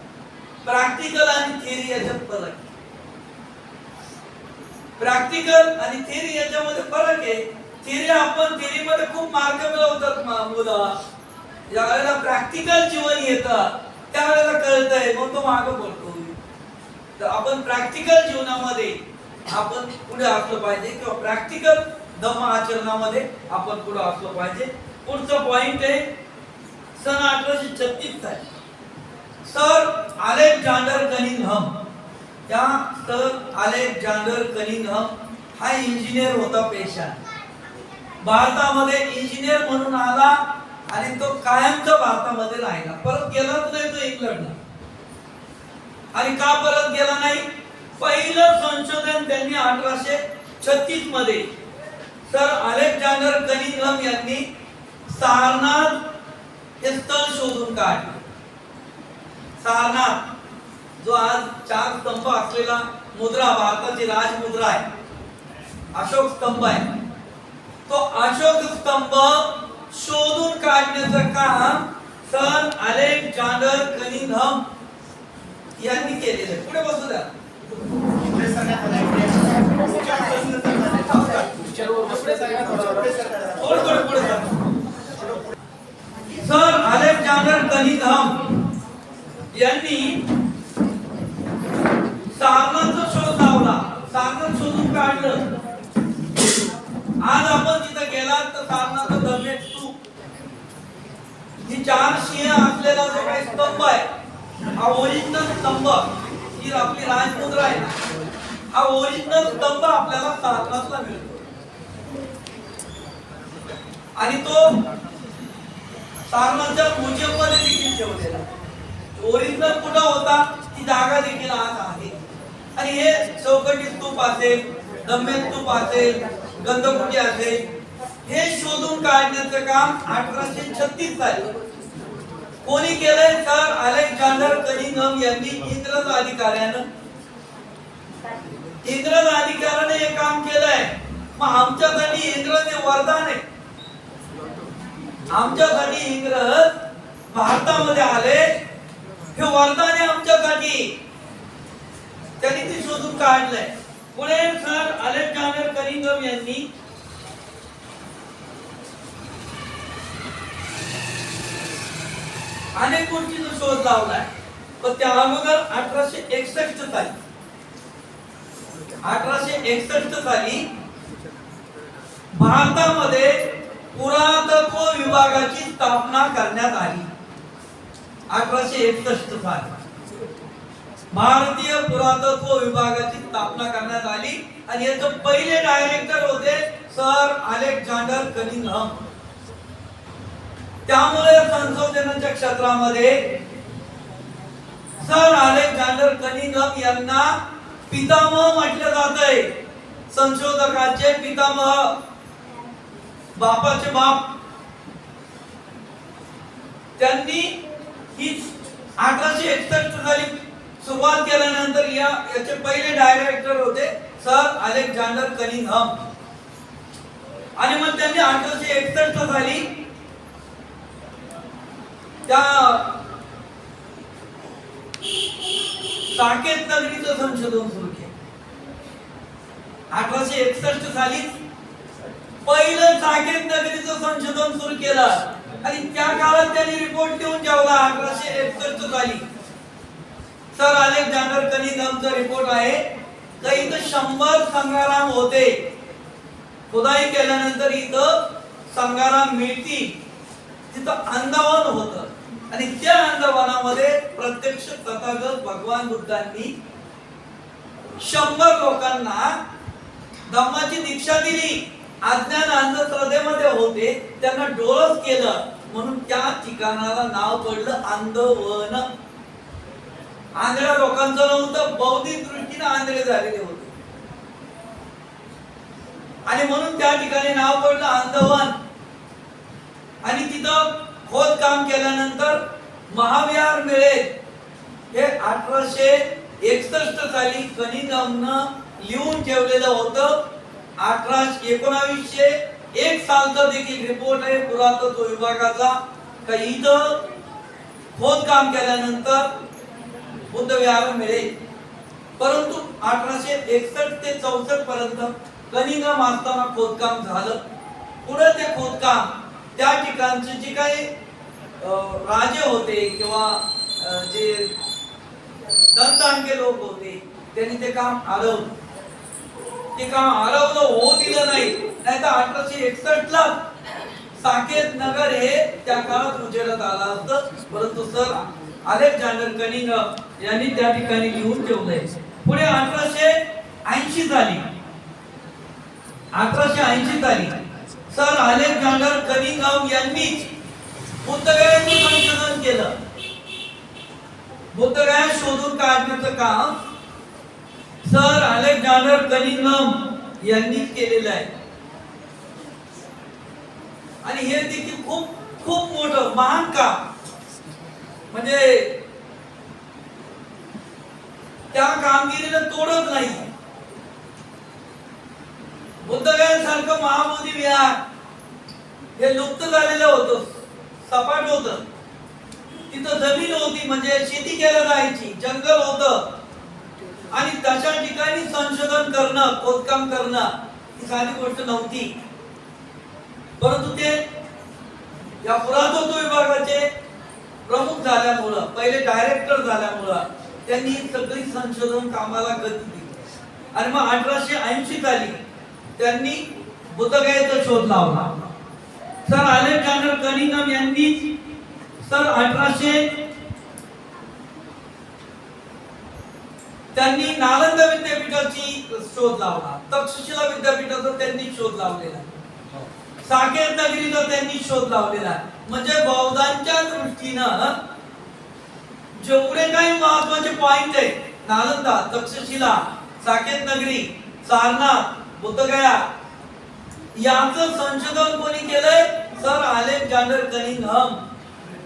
प्रॅक्टिकल आणि थिअरी याच्यात फरक आहे. प्रॅक्टिकल आणि थिअरी याच्यामध्ये फरक आहे. थिअरी आपण थिअरी मध्ये खूप मार्क मिळवतात मुलं. ज्यावेळेला प्रॅक्टिकल जीवन येतं त्यावेळेला कळतंय मग तो मागं पडतो. तर आपण प्रॅक्टिकल जीवनामध्ये आपण पुढे असलं पाहिजे किंवा प्रॅक्टिकल धम्म आचरणामध्ये आपण पुढे असलं पाहिजे. पुढचं पॉइंट आहे सन 1836 आहे. Sir Alexander Cunningham. त्या सर अलेक्झांडर कनिंघम हा इंजिनियर होता पेशा. भारतामध्ये इंजिनियर म्हणून आला आणि तो कायमचा भारतामध्ये राहिला. परत गेलाच नाही तो इंग्लंडला. आणि का परत गेला नाही? पहिलं संशोधन त्यांनी 1836 मध्ये सर अलेक्झांडर कनिंघम यांनी सारनाथ हे स्थळ शोधून काढले. सारनाथ जो आज 4 स्तंभ असलेला मुद्रा भारताची राजमुद्रा आहे, अशोक स्तंभ आहे. तो अशोक स्तंभ शोधून काढण्याचं काम सर अलेक्झांडर कनिंघम यांनी केलेलं आहे. पुढे बसू द्या. सर अलेक्झांडर कनिंघम यांनी सारनाथचा शोध लावला. सारनाथ शोधून काढलं. आज आपण तिथे गेलात तर सारनाथ धर्मेट स्तूप ही 4 शिया असलेला जो काही स्तंभ आहे हा ओरिजिनल स्तंभ, ही आपली राजमुद्रा आहे ना, हा ओरिजिनल स्तंभ आपल्याला सारनाथला मिळतो. आणि तो सारनाथच्या म्युझियम मध्ये देखील ठेवलेला. ओरिजिनल कुठं होता ती जागा देखील आज आहे. आणि हे चौकटी स्तूप असेल, धम्मे स्तूप असेल, गंधकुटी असेल, हे शोधून काढण्याचं काम 1836 साली कोणी केलंय? सर अलेक्झांडर कनिंघम यांनी इंग्रज अधिकाऱ्याने हे काम केलंय. मग आमच्यासाठी इंग्रज हे वरदान आहे. आमच्यासाठी इंग्रज भारतामध्ये आले हे वरदान आहे आमच्यासाठी. त्यांनी ते शोधून काढलंय. पुढे सर अलेक्झांडर कनिंघम यांनी अनेक गोष्टींचा शोध लावलाय. पण त्या अगोदर 1861 साली भारतामध्ये पुरातत्व विभागाची स्थापना करण्यात आली. 1861 साली भारतीय पुरातत्व विभागाची स्थापना करण्यात आली. आणि याचे पहिले डायरेक्टर होते सर अलेक्झांडर कनिंघम. त्यामुळे संशोधनाच्या क्षेत्रामध्ये सर अलेक्झांडर कनिंघम यांना पितामह म्हटले जाते. संशोधकाचे पितामह, बापाचे बाप. त्यांनी ही 1861 साली सुरुवात केल्यानंतर याचे पहिले डायरेक्टर होते सर अलेक्झांडर कनिंघम. आणि मग त्यांनी 1861 साली त्या साकेत नगरीचं संशोधन सुरू केलं. 1861 साली पहिलं साकेत नगरीचं संशोधन सुरू केलं. आणि त्या काळात त्यांनी रिपोर्ट देऊन ठेवला. 1861 साली सर अलेक्झांडर कनिंघमचा रिपोर्ट आहे का इथं 100 संग्राम होते. खुदाई केल्यानंतर इथं संग्राम मिळती. तिथं अंदवन होतं. आणि त्या अंदवनामध्ये प्रत्यक्ष तथागत भगवान बुद्धांनी 100 लोकांना धम्माची दीक्षा दिली. अज्ञान अंधश्रद्धेमध्ये होते, त्यांना डोळस केलं म्हणून त्या ठिकाणाला नाव पडलं अंधवन. आंधळ्या लोकांचं नव्हतं, बौद्धिक दृष्टीने आंधळे झालेले होते आणि म्हणून त्या ठिकाणी नाव पडलं अंधवन. आणि तिथं खोदकाम केल्यानंतर महाविहार मिळेल हे 1800 61 साली कनिंघमनं लिहून ठेवलेलं होतं. 1901 सालचा देखील रिपोर्ट आहे पुरातत्व विभागाचा, का इथं खोदकाम केल्यानंतर बुद्ध विहार मिळेल. परंतु 1861 ते 64 पर्यंत कनिंघम असताना खोदकाम झालं. पुढे ते खोदकाम त्या ठिकाणचे जे काही राजे होते किंवा जे दंतांके लोक होते त्यांनी ते काम हरवलं. ते काम हरवलं होऊ दिलं नाही. नाहीतर 1861 ला साकेत नगर हे त्या काळात उजेडात आलं असतं. परंतु सर अलेक्झांडर कनिंघम यांनी त्या ठिकाणी लिहून ठेवलंय. पुढे 1880 साली सर अलेक्झांडर कनिंघम यांनी बुद्धगयाचे संशोधन केलं. बुद्धगया शोधून काढण्याचं काम सर अलेक्झांडर कनिंघम यांनी केलेलं आहे. आणि हे देखील खूप खूप मोठं महान काम, म्हणजे त्या कामगिरीला तोडत नाही. बुद्धगयासारखं महाबोधी विहार हे लुप्त झालेलं होतं, सपाट होतं. तिथं जमीन होती, म्हणजे शेती केली जायची, जंगल होतं. आणि तशा ठिकाणी संशोधन करणं, खोदकाम करणं ही साधी गोष्ट नव्हती. परंतु ते या पुरातत्व विभागाचे प्रमुख झाल्यामुळं, पहिले डायरेक्टर झाल्यामुळं त्यांनी सगळी संशोधन कामाला गती दिली. आणि मग 1880 साली त्यांनी बुद्धगयेचा शोध लावला. सर अलेक्झांडर कनिंघम यांनी सर 1800 त्यांनी नालंदा विद्यापीठाची शोध लावला. तक्षशिला विद्यापीठाचा त्यांनी शोध लावलेला. साकेत नगरीचा त्यांनी शोध लावलेला. म्हणजे बौद्धांच्या दृष्टीनं जेवढे काही महत्त्वाचे पॉइंट आहे, नालंदा, तक्षशिला, साकेत नगरी, सारनाथ, बुद्धगया, याचं संशोधन कोणी केलंय? Sir Alexander Cunningham.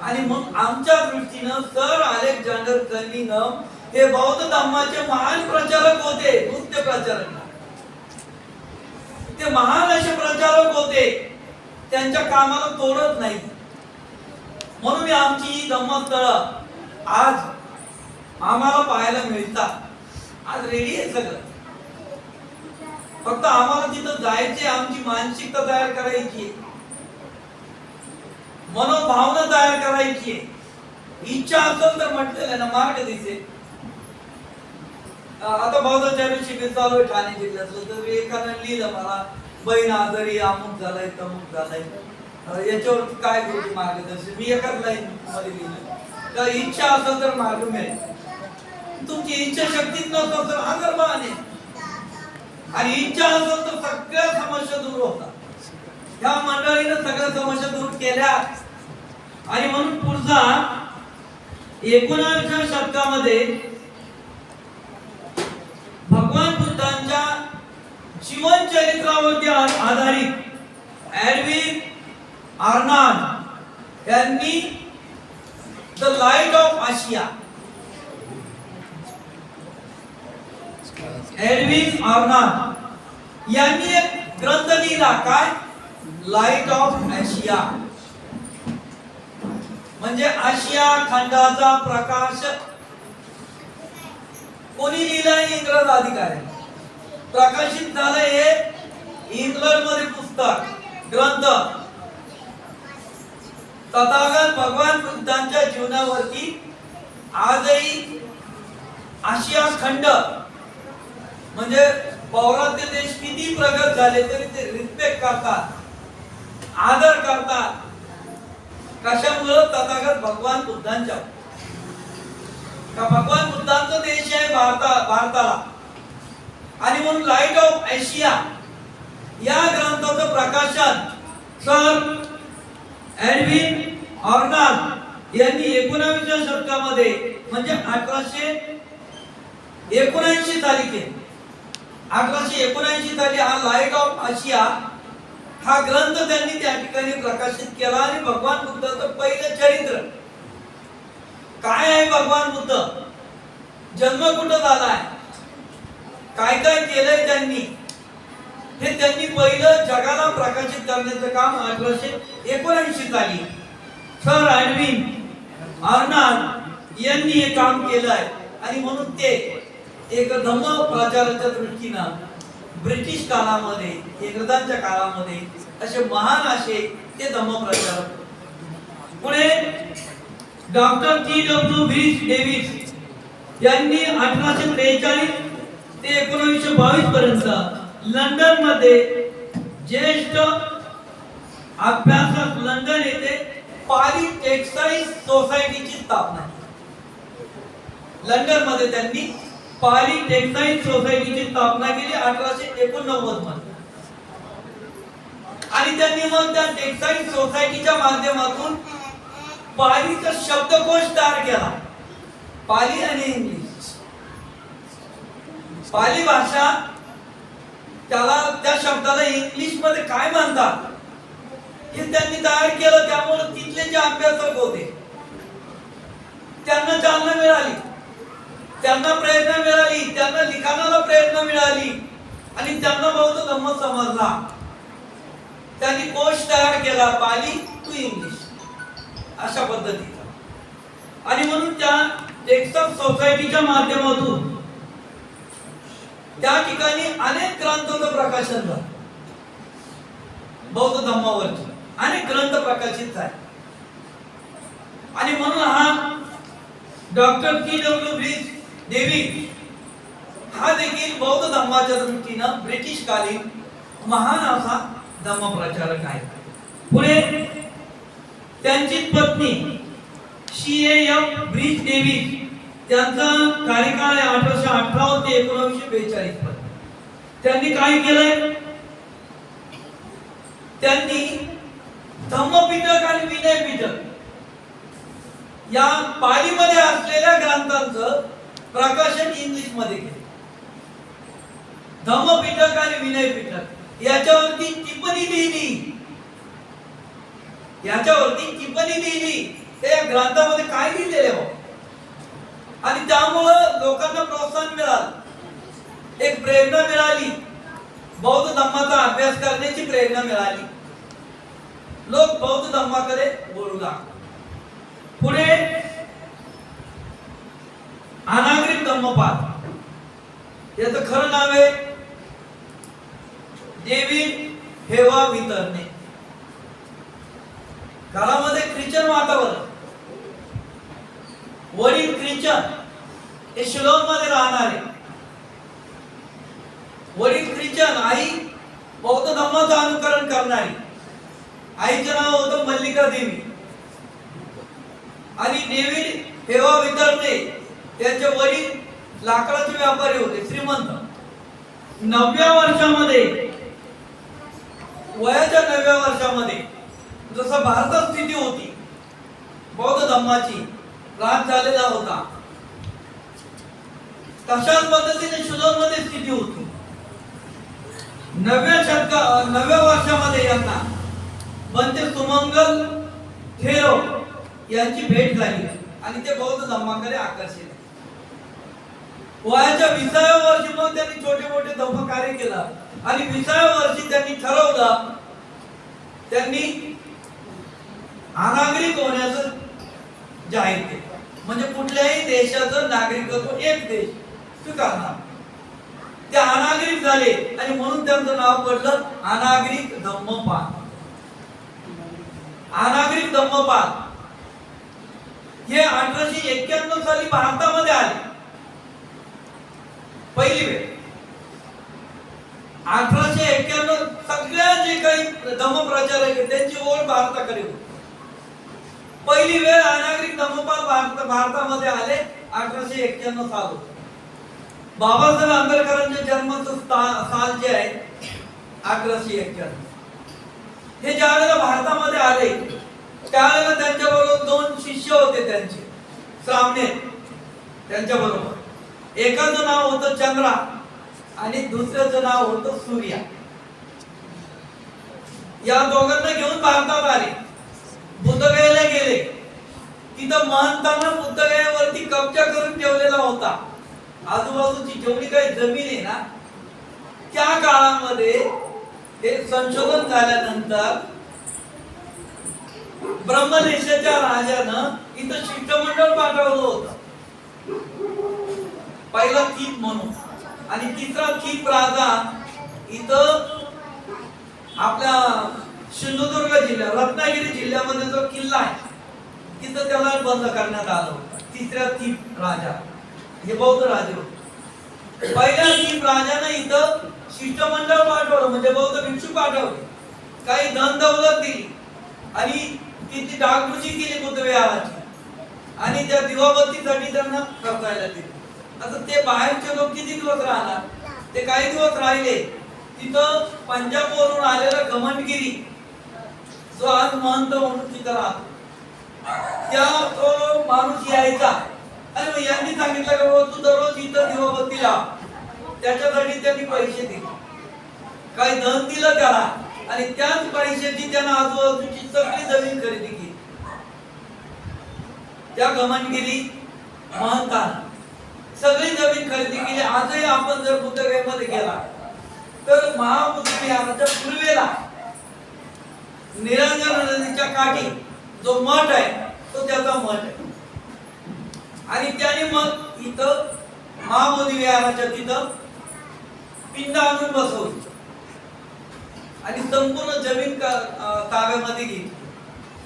आणि मग आमच्या दृष्टीनं सर अलेक्झांडर कनिंघम हे बौद्ध धर्माचे महान प्रचारक होते, नुसते प्रचारक. ते महान असे प्रचारक होते, त्यांच्या कामाला तोडत नाही. म्हणून आमची ही धम्मस्थळं आज आम्हाला पाहायला मिळतात. आज रेडी आहे सगळं. फक्त आम्हाला तिथं जायचे, आमची मानसिकता तयार करायची, मनोभावना तयार करायची, इच्छा असेल तर म्हटलेलं ना मार्ग दिसेल. आता बौद्धाचार्य शिबिर चालू आहे ठाणे जिल्ह्यातलं, तर एकानं लिहिलं मला, बहीण आजारी, अमुक झालाय, तमुक झालाय, याच्यावरती काय गोष्टी मार्गदर्शन. मी एकाच लाईन मध्ये लिहिलं, तर इच्छा असेल तर मार्ग मिळेल. तुमची इच्छा शक्तीच नसेल तर अंतर्भान आहे. आणि इच्छा असेल तर सगळ्या समस्या दूर होतात. ह्या मंडळीने सगळ्या समस्या दूर केल्या. आणि म्हणून पुढचा 19व्या शतकामध्ये भगवान बुद्धांच्या जीवन चरित्रावरती आधारित एडविन आर्नाल्ड यांनी the light of Asia, Edwin Arnold यांनी एक ग्रंथ लिहिला. काय? लाईट ऑफ आशिया, म्हणजे आशिया खंडाचा प्रकाश. कोणी लिहिलंय? इंग्रज अधिकारी. प्रकाशित झालं हे इंग्लंड मध्ये पुस्तक, ग्रंथ. तथागत भगवान बुद्धांच्या जीवनावरती आजही आशिया खंड, म्हणजे पौरात्य देश किती प्रगत झाले तरी ते रिस्पेक्ट करतात, आदर करतात. कशामुळे? तथागत भगवान बुद्धांच्या. का भगवान बुद्धांचा देश आहे भारताला. आणि म्हणून लाईट ऑफ आशिया या ग्रंथाचं प्रकाशन सर एडविन आर्नाल्ड यांनी 19व्या शतकामध्ये, म्हणजे 1879 साली केले. 1879 साली हा लाईट ऑफ आशिया हा ग्रंथ त्यांनी त्या ठिकाणी प्रकाशित केला. आणि भगवान बुद्धाचं पहिलं चरित्र काय आहे? भगवान बुद्ध जन्म कुठं झालाय, काय काय केलंय त्यांनी, हे त्यांनी पहिलं जगाला प्रकाशित करण्याचं काम 1879 साली सर एडविन आर्नल्ड यांनी हे काम केलं आहे. आणि म्हणून ते एक धम्म प्रचाराच्या दृष्टीनं ब्रिटिश काळामध्ये, इंग्रजांच्या काळामध्ये असे महान असे ते धम्म प्रचारक. पुढे डॉक्टर T.W. डेव्हिस यांनी 1843 ते 1922 पर्यंत लंडन मध्ये ज्येष्ठ अभ्यासक लंडन येथे पाली टेक्सटाईल सोसायटीची स्थापना केली. लंडन मध्ये त्यांनी पाली टेक्सटाईल सोसायटीची स्थापना केली 1889 मध्ये. आणि त्यांनी मग त्या टेक्सटाईल सोसायटीच्या माध्यमातून पालीचा शब्दकोश तयार केला. पाली आणि इंग्लिश, पाली भाषा, त्याला त्या शब्दाला इंग्लिश मध्ये काय म्हणतात हे त्यांनी तयार केलं. त्यामुळे तिथले जे अभ्यासक होते त्यांना चालना मिळाली, त्यांना प्रेरणा मिळाली, त्यांना लिखाणाला प्रेरणा मिळाली आणि त्यांना बौद्ध धम्म समजला. त्यांनी कोश तयार केला, पाली टू इंग्लिश अशा पद्धतीचा. आणि म्हणून त्या टेक्सटाईल सोसायटीच्या माध्यमातून त्या ठिकाणी अनेक ग्रंथांचं प्रकाशन झालं. बौद्ध धम्मावरचे अनेक ग्रंथ प्रकाशित झाले. आणि म्हणून हा डॉक्टर T.W. डेव्हिस हा देखील बौद्ध धम्माच्या दृष्टीनं ब्रिटिश कालीन महान असा धम्म प्रचारक आहे. पुढे त्यांची पत्नी C.A.M. डेव्हिस, त्यांचा कार्यकाळ आहे 1858 ते 1942 पर्यंत. त्यांनी काय केलंय, त्यांनी धम्मपिटक आणि विनय पिटक या पालीमध्ये असलेल्या ग्रंथांचं प्रकाशन इंग्लिश मध्ये केलं. धम्मपिटक आणि विनय पिटक याच्यावरती टिप्पणी लिहिली, त्या ग्रंथामध्ये काय लिहिलेले हो. आणि त्यामुळं लोकांना प्रोत्साहन मिळालं, एक प्रेरणा मिळाली, बौद्ध धम्माचा अभ्यास करण्याची प्रेरणा मिळाली. लोक बौद्ध धम्माकडे वळू लागले. पुढे अनागरिक धम्मपाद, याचं खरं नाव आहे डेव्हिड हेवा वितरणे. घरामध्ये ख्रिश्चन वातावरण, वडील ख्रिश्चन, हे शिलोंग मध्ये राहणारे वडील ख्रिश्चन, आई बौद्ध धम्माचं अनुकरण करणारी. आईचं नाव होतं मल्लिका देवी. आणि डेव्हिड हेवा वितरणे त्यांचे वडील लाकडाचे व्यापारी होते, श्रीमंत. 9व्या वर्षामध्ये, वयाच्या 9व्या वर्षामध्ये जसं भारतात स्थिती होती बौद्ध धम्माची, त्रास झालेला होता, तशाच पद्धतीने शिलोंग मध्ये स्थिती होती. 9व्या वर्षामध्ये यांना बनते सुमंगल थेरो यांची भेट झाली आणि ते बौद्ध धम्माकडे आकर्षित. वयाच्या 20व्या वर्षी मग त्यांनी छोटे मोठे धम्म कार्य केलं आणि 20व्या वर्षी त्यांनी ठरवलं, त्यांनी अनागरिक होण्याचं जाहीर केलं. म्हणजे कुठल्याही देशाचं नागरिकत्व एक देश स्वीकारणार. ते अनागरिक झाले आणि म्हणून त्यांचं नाव पडलं अनागरिक धम्मपाद. अनागरिक धम्मपाद हे 1891 साली भारतामध्ये आले पहिली वेळ. 1891 सगळ्या जे काही धम्म प्रचारक आहेत त्यांची ओढ भारताकडे होती. पहिली वेळ अनागरिक धम्मपाद भारतामध्ये आले 1891 साल. बाबासाहेब आंबेडकरांच्या जन्माचं साल जे आहे 1891. हे ज्यावेळेला भारतामध्ये आले त्यावेळेला त्यांच्याबरोबर 2 शिष्य होते त्यांचे, सामने त्यांच्या बरोबर. एकाचं नाव होतं चंद्रा आणि दुसऱ्याचं नाव होतं सूर्या. या दोघांना घेऊन भारतात आले, बुद्धगयेला गेले. तिथं महंतांना बुद्धगयावरती कब्जा करून ठेवलेला होता. आजूबाजूची जेवढी काही जमीन आहे ना, त्या काळामध्ये हे संशोधन झाल्यानंतर ब्रह्मदेशाच्या राजानं इथं शिष्टमंडळ पाठवलं होतं, पहिला थीप म्हणून. आणि तिसरा थीप राजा इथं आपल्या सिंधुदुर्ग जिल्हा रत्नागिरी जिल्ह्यामध्ये जो किल्ला आहे तिथं त्याला बंद करण्यात आलं होतं. तिसऱ्या थीप राजा, हे बौद्ध राजे होते. पहिल्या थीप राजाने इथं शिष्टमंडळ पाठवलं, म्हणजे बौद्ध भिक्षू पाठवले, काही धन दौलत दिली आणि तिथे डागडुजी केली बुद्ध विहाराची आणि त्या दिवाबत्तीसाठी त्यांना खर्चायला दिली. आता ते बाहेरचे लोक किती दिवस राहणार? ते काही दिवस राहिले. तिथं पंजाब वरून आलेला गमनगिरी जो आज महंत म्हणून तिथं राहतो, त्या तो माणूस यायचा आणि मग यांनी सांगितलं की तू दररोज इथं दिवाबत्ती लाव. त्याच्यासाठी त्यांनी पैसे दिले, काही धन दिलं त्याला आणि त्याच पैशाची त्यानं आजूबाजूची सगळी जमीन खरेदी केली. त्या गमनगिरी महंतानं सगळी जमीन खरेदी केली. आजही आपण जर बुद्धगयेमध्ये गेला तर महाबुद्ध विहाराच्या पूर्वेला निरंजन नदीच्या काठी जो मठ आहे तो त्याचा मठ आहे. आणि त्याने मग इथं महाबोधी विहाराच्या तिथं पिंड आणून बसवली आणि संपूर्ण जमीन ताब्यामध्ये घेतली.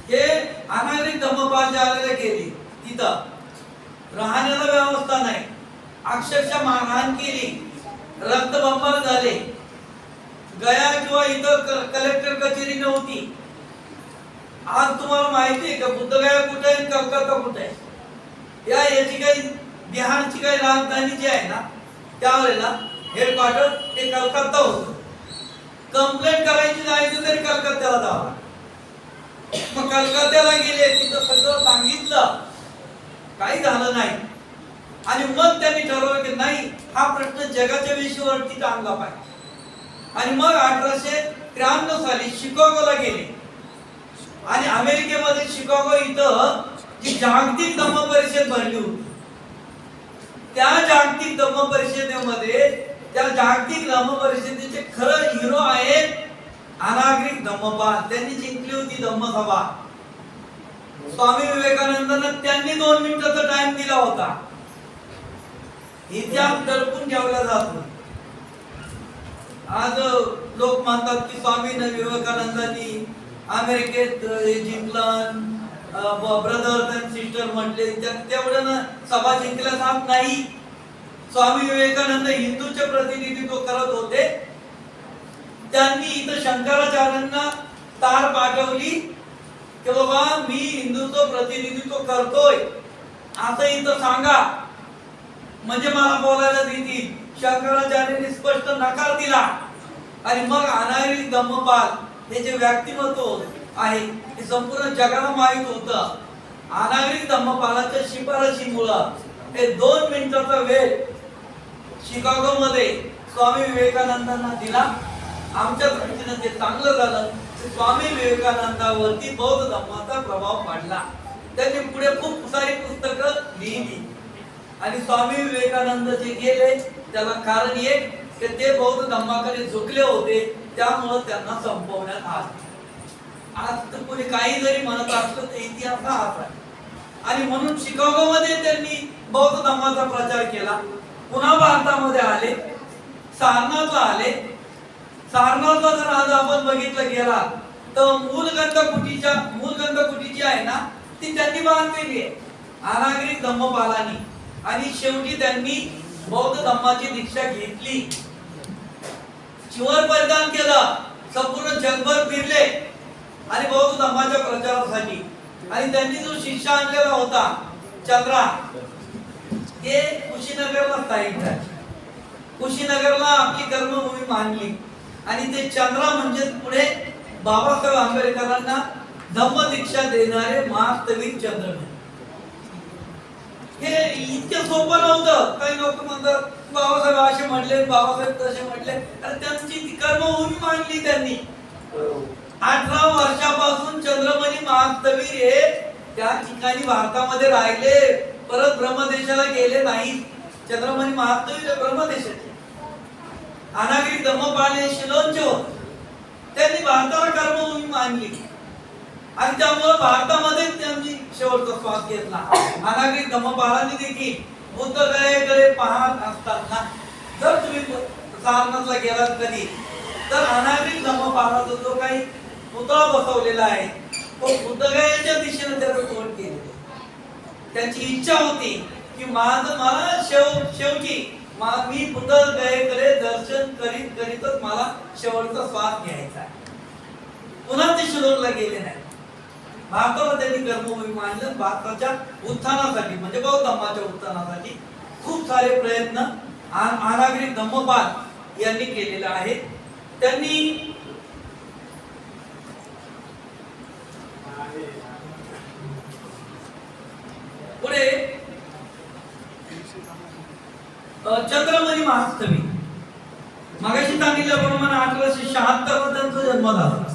हे अनागरिक धम्मपाल जे आलेले गेले तिथं राहण्याला व्यवस्था नाही, अक्षरशः मारहाण केली, रक्तबंबाळ झाले. गया किंवा इथं कलेक्टर कचेरी नव्हती. आज तुम्हाला माहिती आहे का बुद्धगया कुठे आहे, कलकत्ता कुठे आहे? याची काही बिहारची काही राजधानी जी आहे ना, त्यावेळेला हेडक्वार्टर ते कलकत्ता होतं. कंप्लेंट करायची जायचं तरी कलकत्त्याला जावं. मग कलकत्त्याला गेले, तिथं सगळं सांगितलं, काही झालं नाही. आणि मग त्यांनी ठरवलं की नाही, हा प्रश्न जगाच्या विषयावरती टांगला पाहिजे. आणि मग 1893 साली शिकागोला गेले आणि अमेरिकेमध्ये शिकागो इथं जी जागतिक धम्म परिषद भरली होती, त्या जागतिक धम्म परिषदेमध्ये त्या जागतिक धम्म परिषदेचे खरं हिरो आहेत अनागरिक धम्मपाल. त्यांनी जिंकली होती धम्मसभा. स्वामी विवेकानंदांना त्यांनी 2 मिनिटाचा टाइम दिला होता. इतिहास दडपून ठेवला जातो. आज लोक म्हणतात की स्वामी विवेकानंदांनी अमेरिकेत जिंकलं, ब्रदर्स अँड सिस्टर म्हटले, तेवढं ना सभा जिंकल्या जात नाही. स्वामी विवेकानंद हिंदूचे प्रतिनिधित्व करत होते. त्यांनी इथं शंकराचार्यांना तार पाठवली की बाबा मी हिंदूचं प्रतिनिधित्व करतोय असं इथं सांगा, म्हणजे मला बोलायला देतील. शंकराचार्यांनी स्पष्ट नकार दिला. आणि मग अनागरिक धम्मपाल हे जे व्यक्तिमत्व आहे हे संपूर्ण जगाला माहित होतं. अनागरिक धम्मपालाच्या शिफारशीमुळं हे 2 मिनिटाचा वेळ शिकागो मध्ये स्वामी विवेकानंदांना दिला. आमच्या दृष्टीने ते चांगलं झालं. स्वामी विवेकानंदावरती बौद्ध धर्माचा प्रभाव पडला. त्यांनी पुढे खूप सारी पुस्तकं लिहिली आणि स्वामी विवेकानंद जे गेले त्याला कारण एक की ते बौद्ध धर्माकडे झुकले होते, त्यामुळे त्यांना संपवण्यात आले. आज तर कोणी काही जरी म्हणत असलं तर इतिहास हाच आहे. आणि म्हणून शिकागो मध्ये त्यांनी बौद्ध धर्माचा प्रचार केला. पुन्हा भारतामध्ये आले, सारनाथला आले. सारनाथला जर आज आपण बघितलं गेला तर मूलगंध कुटी जी आहे ना ती त्यांनी बांधलेली आहे अनागरिक धम्मपालांनी. आणि शेवटी त्यांनी बौद्ध धर्माची दीक्षा घेतली, चिवर परिधान केलं, संपूर्ण जगभर फिरले आणि बौद्ध धर्माच्या प्रचारासाठी. आणि त्यांनी जो शिष्य आणलेला होता चंद्रा, ते कुशीनगरला स्थायिक झाले. कुशीनगरला आपली कर्मभूमी मानली आणि ते चंद्रा म्हणजे पुढे बाबासाहेब आंबेडकरांना धम्म दीक्षा देणारे वास्तविक चंद्र. हे इतकं सोपं नव्हतं. काही लोक म्हणतात बाबासाहेब असे म्हटले, बाबासाहेब तसे म्हटले. अरे त्यांची कर्मभूमी मानली त्यांनी. 18 वर्षापासून चंद्रमणी महास्तवीर हे त्या ठिकाणी भारतामध्ये राहिले, परत ब्रह्मदेशाला गेले नाही. चंद्रमणी महात्मा ब्रह्मदेशाचे अनागरिक धम्मपाल हे शिलोंचे होते. त्यांनी भारताला कर्मभूमी मानली आणि त्यामुळे भारतामध्ये त्यांनी शेवटचा श्वास घेतला. अनागरिक धम्मपालांनी देखील बुद्ध गयेकडे पाहत असताना जर तुम्ही सारनाथला गेलात कधी तर अनागरिक धम्मपालाचा जो काही पुतळा बसवलेला आहे तो बुद्धगयेच्या दिशेने त्याचं तोंड केले. त्यांची इच्छा होती की मला शेवटी मी बुद्धगयेकडे दर्शन करीतच मला शेवटचा श्वास घ्यायचा आहे. पुन्हा ते शिलोंगला गेले नाही. भारताला त्यांनी कर्मभूमी मानलं. भारताच्या उत्थानासाठी म्हणजे बौद्ध धर्माच्या उत्थानासाठी खूप सारे प्रयत्न अनागरिक धम्मपाल यांनी केलेले आहेत. त्यांनी पुढे चंद्रमणी महास्तवी मगाशी सांगितल्याप्रमाणे 1876 मध्ये त्यांचा जन्म झाला.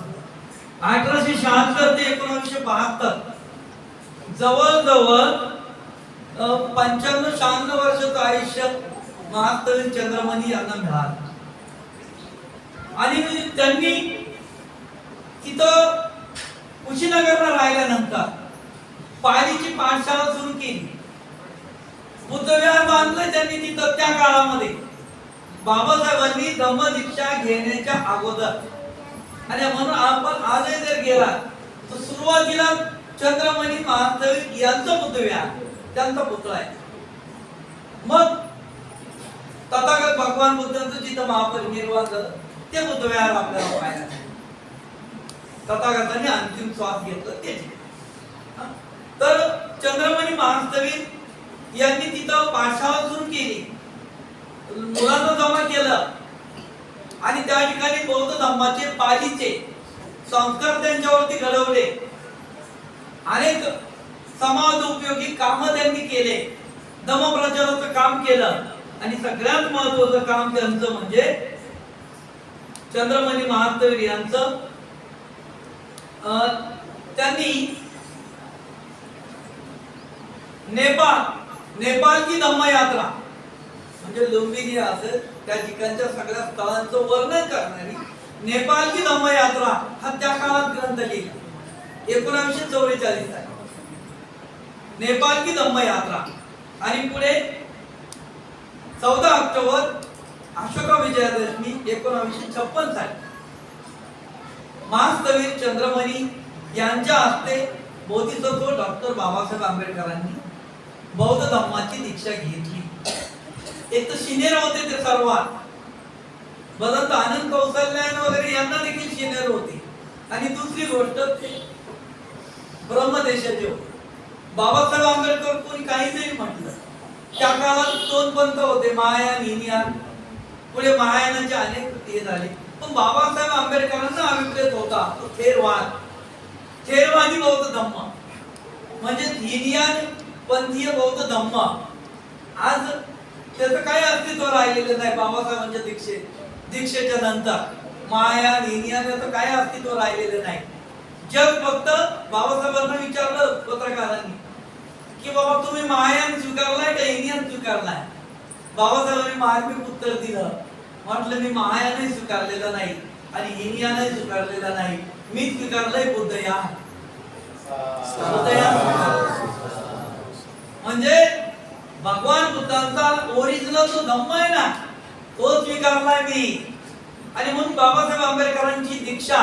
1876 ते 1972 जवळजवळ 95-96 वर्षाचं आयुष्य महास्तवी चंद्रमणी यांना मिळालं. आणि त्यांनी तिथं कुशीनगरला राहिल्यानंतर पालीची पाठशाळा सुरू केली. बुद्धविहार बांधले त्यांनी तिथं त्या काळामध्ये बाबासाहेबांनी धम्मदीक्षा घेण्याच्या अगोदर. आणि म्हणून आपण आजही जर गेला तर सुरुवातीला चंद्रमणी महास्तवी यांचं बुद्धविहार त्यांचा पुतळा आहे. मग तथागत भगवान बुद्धांचं जिथं महापरिनिर्वाण झालं ते बुद्धविहार आपल्याला पाहायला. तथागतांनी अंतिम श्वास घेतला ते. तर चंद्रमणी महास्तवी यांनी तिथं पाठशाळा सुरू केली, मुलांना जमा केलं आणि त्या ठिकाणी बौद्ध धर्माचे पालीचे संस्कार त्यांच्यावरती घडवले. अनेक समाज उपयोगी काम त्यांनी केले. धम्मप्रचाराचं काम केलं आणि सगळ्यात महत्त्वाचं काम त्यांचं म्हणजे चंद्रमणी महास्तवी यांचं त्यांनी नेपाळची धम्म यात्रा म्हणजे लुंबिनी असेल त्या ठिकाणच्या सगळ्या स्थळांचं वर्णन करणारी नेपाळची धम्म यात्रा हा त्या काळात ग्रंथ लिहिला. 1944 आहे नेपाळची धम्म यात्रा. आणि पुढे 14 ऑक्टोबर अशोका विजयादशमी 1956 साली महास्तवी चंद्रमणी यांच्या हस्ते बोधिसत्व डॉक्टर बाबासाहेब आंबेडकरांनी बौद्ध धर्माची दीक्षा घेतली. एक तर सिनियर होते ते सर्वात, भदंत आनंद कौशल्यान वगैरे यांना देखील सिनियर होते. आणि दुसरी गोष्ट ते ब्रह्मदेशाचे होते. बाबासाहेब आंबेडकर कोणी काही जरी म्हटलं त्या काळात दोन पंथ होते, महायान हिनयान. पुढे महायानाचे अनेक हे झाले पण बाबासाहेब आंबेडकरांना अभिप्रेत होता तो थेरवाद, थेरवादी बौद्ध धम्म म्हणजे हिनयान पंथीय बौद्ध धम्म. आज त्याचं काही अस्तित्व राहिलेलं नाही. बाबासाहेबांच्या दीक्षेच्या नंतर महायान हिनयान याचं काही अस्तित्व राहिलेलं नाही. जग फक्त बाबासाहेबांना विचारलं पत्रकारांनी की बाबा तुम्ही महायान स्वीकारलाय का हिनयान स्वीकारलाय. बाबासाहेबांनी मार्मिक उत्तर दिलं, म्हटलं मी महायानही स्वीकारलेलं नाही आणि हिनयानही स्वीकारलेलं नाही, मी स्वीकारलंय बुद्धयान. म्हणजे भगवान बुद्धांचा ओरिजिनल जो धम्म आहे ना तो स्वीकारलाय मी. आणि म्हणून बाबासाहेब आंबेडकरांची दीक्षा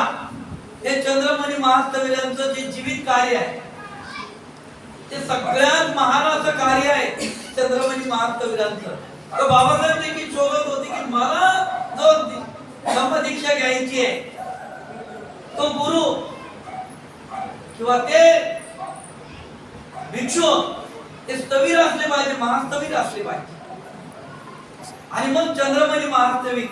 हे चंद्रमणी महास्तवी यांचं जे जीवित कार्य आहे ते सगळ्यात महान असं कार्य आहे चंद्रमणी महास्तवी यांचं. तर बाबासाहेब देखील शोधत होते की मला जो धम्म दीक्षा घ्यायची आहे तो गुरु किंवा ते भिक्षू ते स्थवीर असले पाहिजे, महास्तवीर असले पाहिजे. आणि मग चंद्रमणी महास्तवी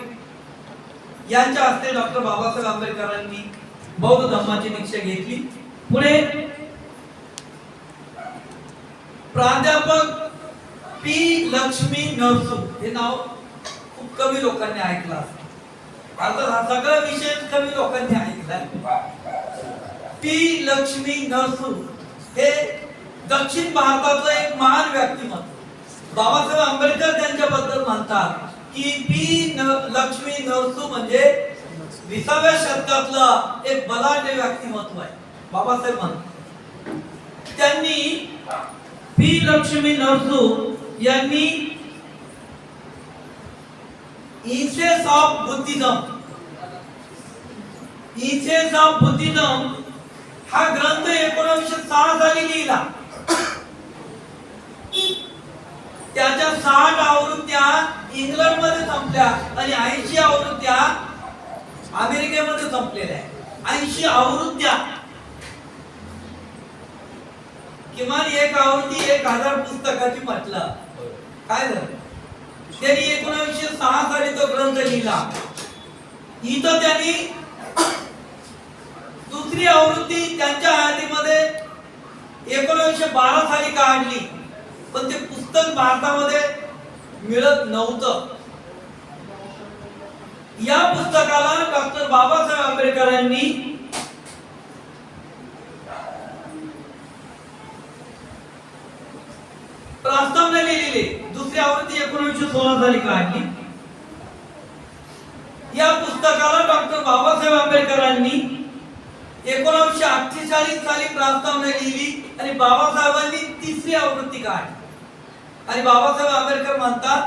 यांच्या हस्ते डॉक्टर बाबासाहेब आंबेडकरांनी बौद्ध धर्माची दीक्षा घेतली. पुढे प्राध्यापक पी लक्ष्मी नरसू हे नाव खूप कमी लोकांनी ऐकलं असेल. आता हा सगळा विषय कमी लोकांनी ऐकला. पी लक्ष्मी नरसू हे दक्षिण भारतातलं एक महान व्यक्तिमत्व. बाबासाहेब आंबेडकर त्यांच्याबद्दल म्हणतात की लक्ष्मी नरसू म्हणजे 20व्या शतकातलं एक बलाढ्य व्यक्तिमत्व आहे. बाबासाहेब म्हणतात त्यांनी पी लक्ष्मी नरसू यांनी इसेन्स ऑफ बुद्धिझम हा ग्रंथ 1906 साली लिहिला. त्याच्या 60 आवृत्त्या इंग्लंड मध्ये संपल्या आणि 80 आवृत्त्या अमेरिकेमध्ये संपलेल्या आहेत. 80 आवृत्त्या, किमान एक आवृत्ती 1000 पुस्तकाची म्हटलं. काय झालं? त्यांनी 1906 साली तो ग्रंथ लिहिला. इथं त्यांनी दुसरी आवृत्ती त्यांच्या हयातीमध्ये 1912 साली काढली, पण ते पुस्तक भारतामध्ये मिळत नव्हतं. या पुस्तकाला डॉक्टर बाबासाहेब आंबेडकरांनी प्रस्तावना लिहिली. दुसरी आवृत्ती 1916 साली काढली. या पुस्तकाला डॉक्टर बाबासाहेब आंबेडकरांनी 1948 साली प्रस्तावना लिहिली आणि बाबासाहेबांनी तिसरी आवृत्ती काढली. आणि बाबासाहेब आंबेडकर म्हणतात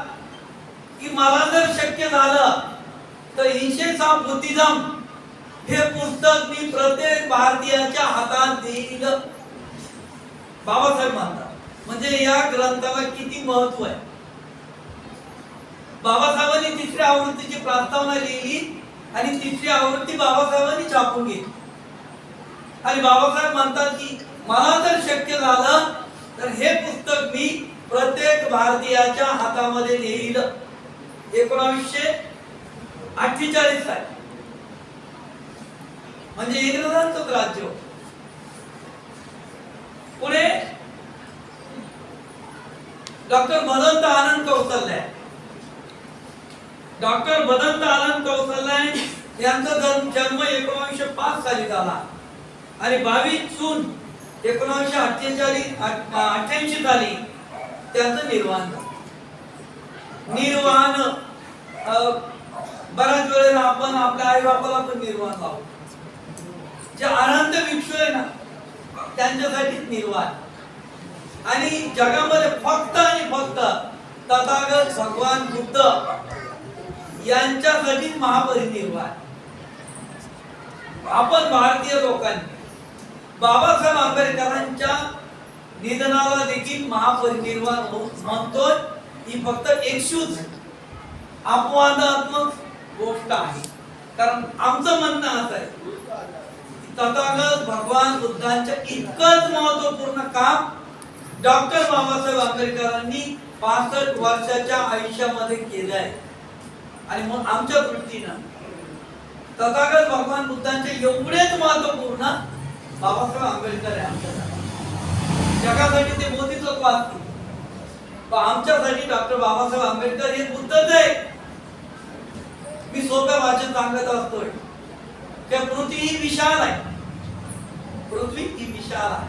की मला जर शक्य झालं तर इसेन्स ऑफ बुद्धिझम हे पुस्तक मी प्रत्येक भारतीयाच्या हातात देईल. बाबासाहेब म्हणतात म्हणजे या ग्रंथाला किती महत्व आहे. बाबासाहेबांनी तिसऱ्या आवृत्तीची प्रस्तावना लिहिली आणि तिसरी आवृत्ती बाबासाहेबांनी छापून घेतली. आणि बाबासाहेब म्हणतात की मला जर शक्य झालं तर हे पुस्तक मी प्रत्येक भारतीयाच्या हातामध्ये देईल. 1948 साली म्हणजे इंग्रजांचं राज्य. पुढे डॉक्टर भदंत आनंद कौशल्य यांचा जन्म 1905 साली झाला आणि 22 जून 1988 साली त्यांचं निर्वाण झालं. बऱ्याच वेळेला आपण आपल्या आई बापाला पण निर्वाण लावतो. जे अनंत भिक्षू आहे ना त्यांच्यासाठी निर्वाण. आणि जगामध्ये फक्त आणि फक्त तथागत भगवान बुद्ध यांच्यासाठी महापरिनिर्वाण. आपण भारतीय लोकांनी बाबासाहेब आंबेडकरांच्या निधनाला देखील महापरिनिर्वाण म्हणतोय. ही फक्त एकशूच अपवादात्मक गोष्ट आहे. कारण आमचं म्हणणं असं आहे तथागत भगवान बुद्धांच्या इतकंच महत्वपूर्ण काम डॉक्टर बाबासाहेब आंबेडकरांनी 65 वर्षाच्या आयुष्यामध्ये केलं आहे. आणि मग आमच्या दृष्टीनं तथागत भगवान बुद्धांचे एवढेच महत्वपूर्ण बाबासाहेब आंबेडकर आहे. आमच्यासाठी जगासाठी ते बोधिसत्व असतील, पण आमच्यासाठी डॉक्टर बाबासाहेब आंबेडकर हे बुद्धच आहे. मी सोप्या भाषेत सांगत असतोय की पृथ्वी ही विशाल आहे. पृथ्वी ही विशाल आहे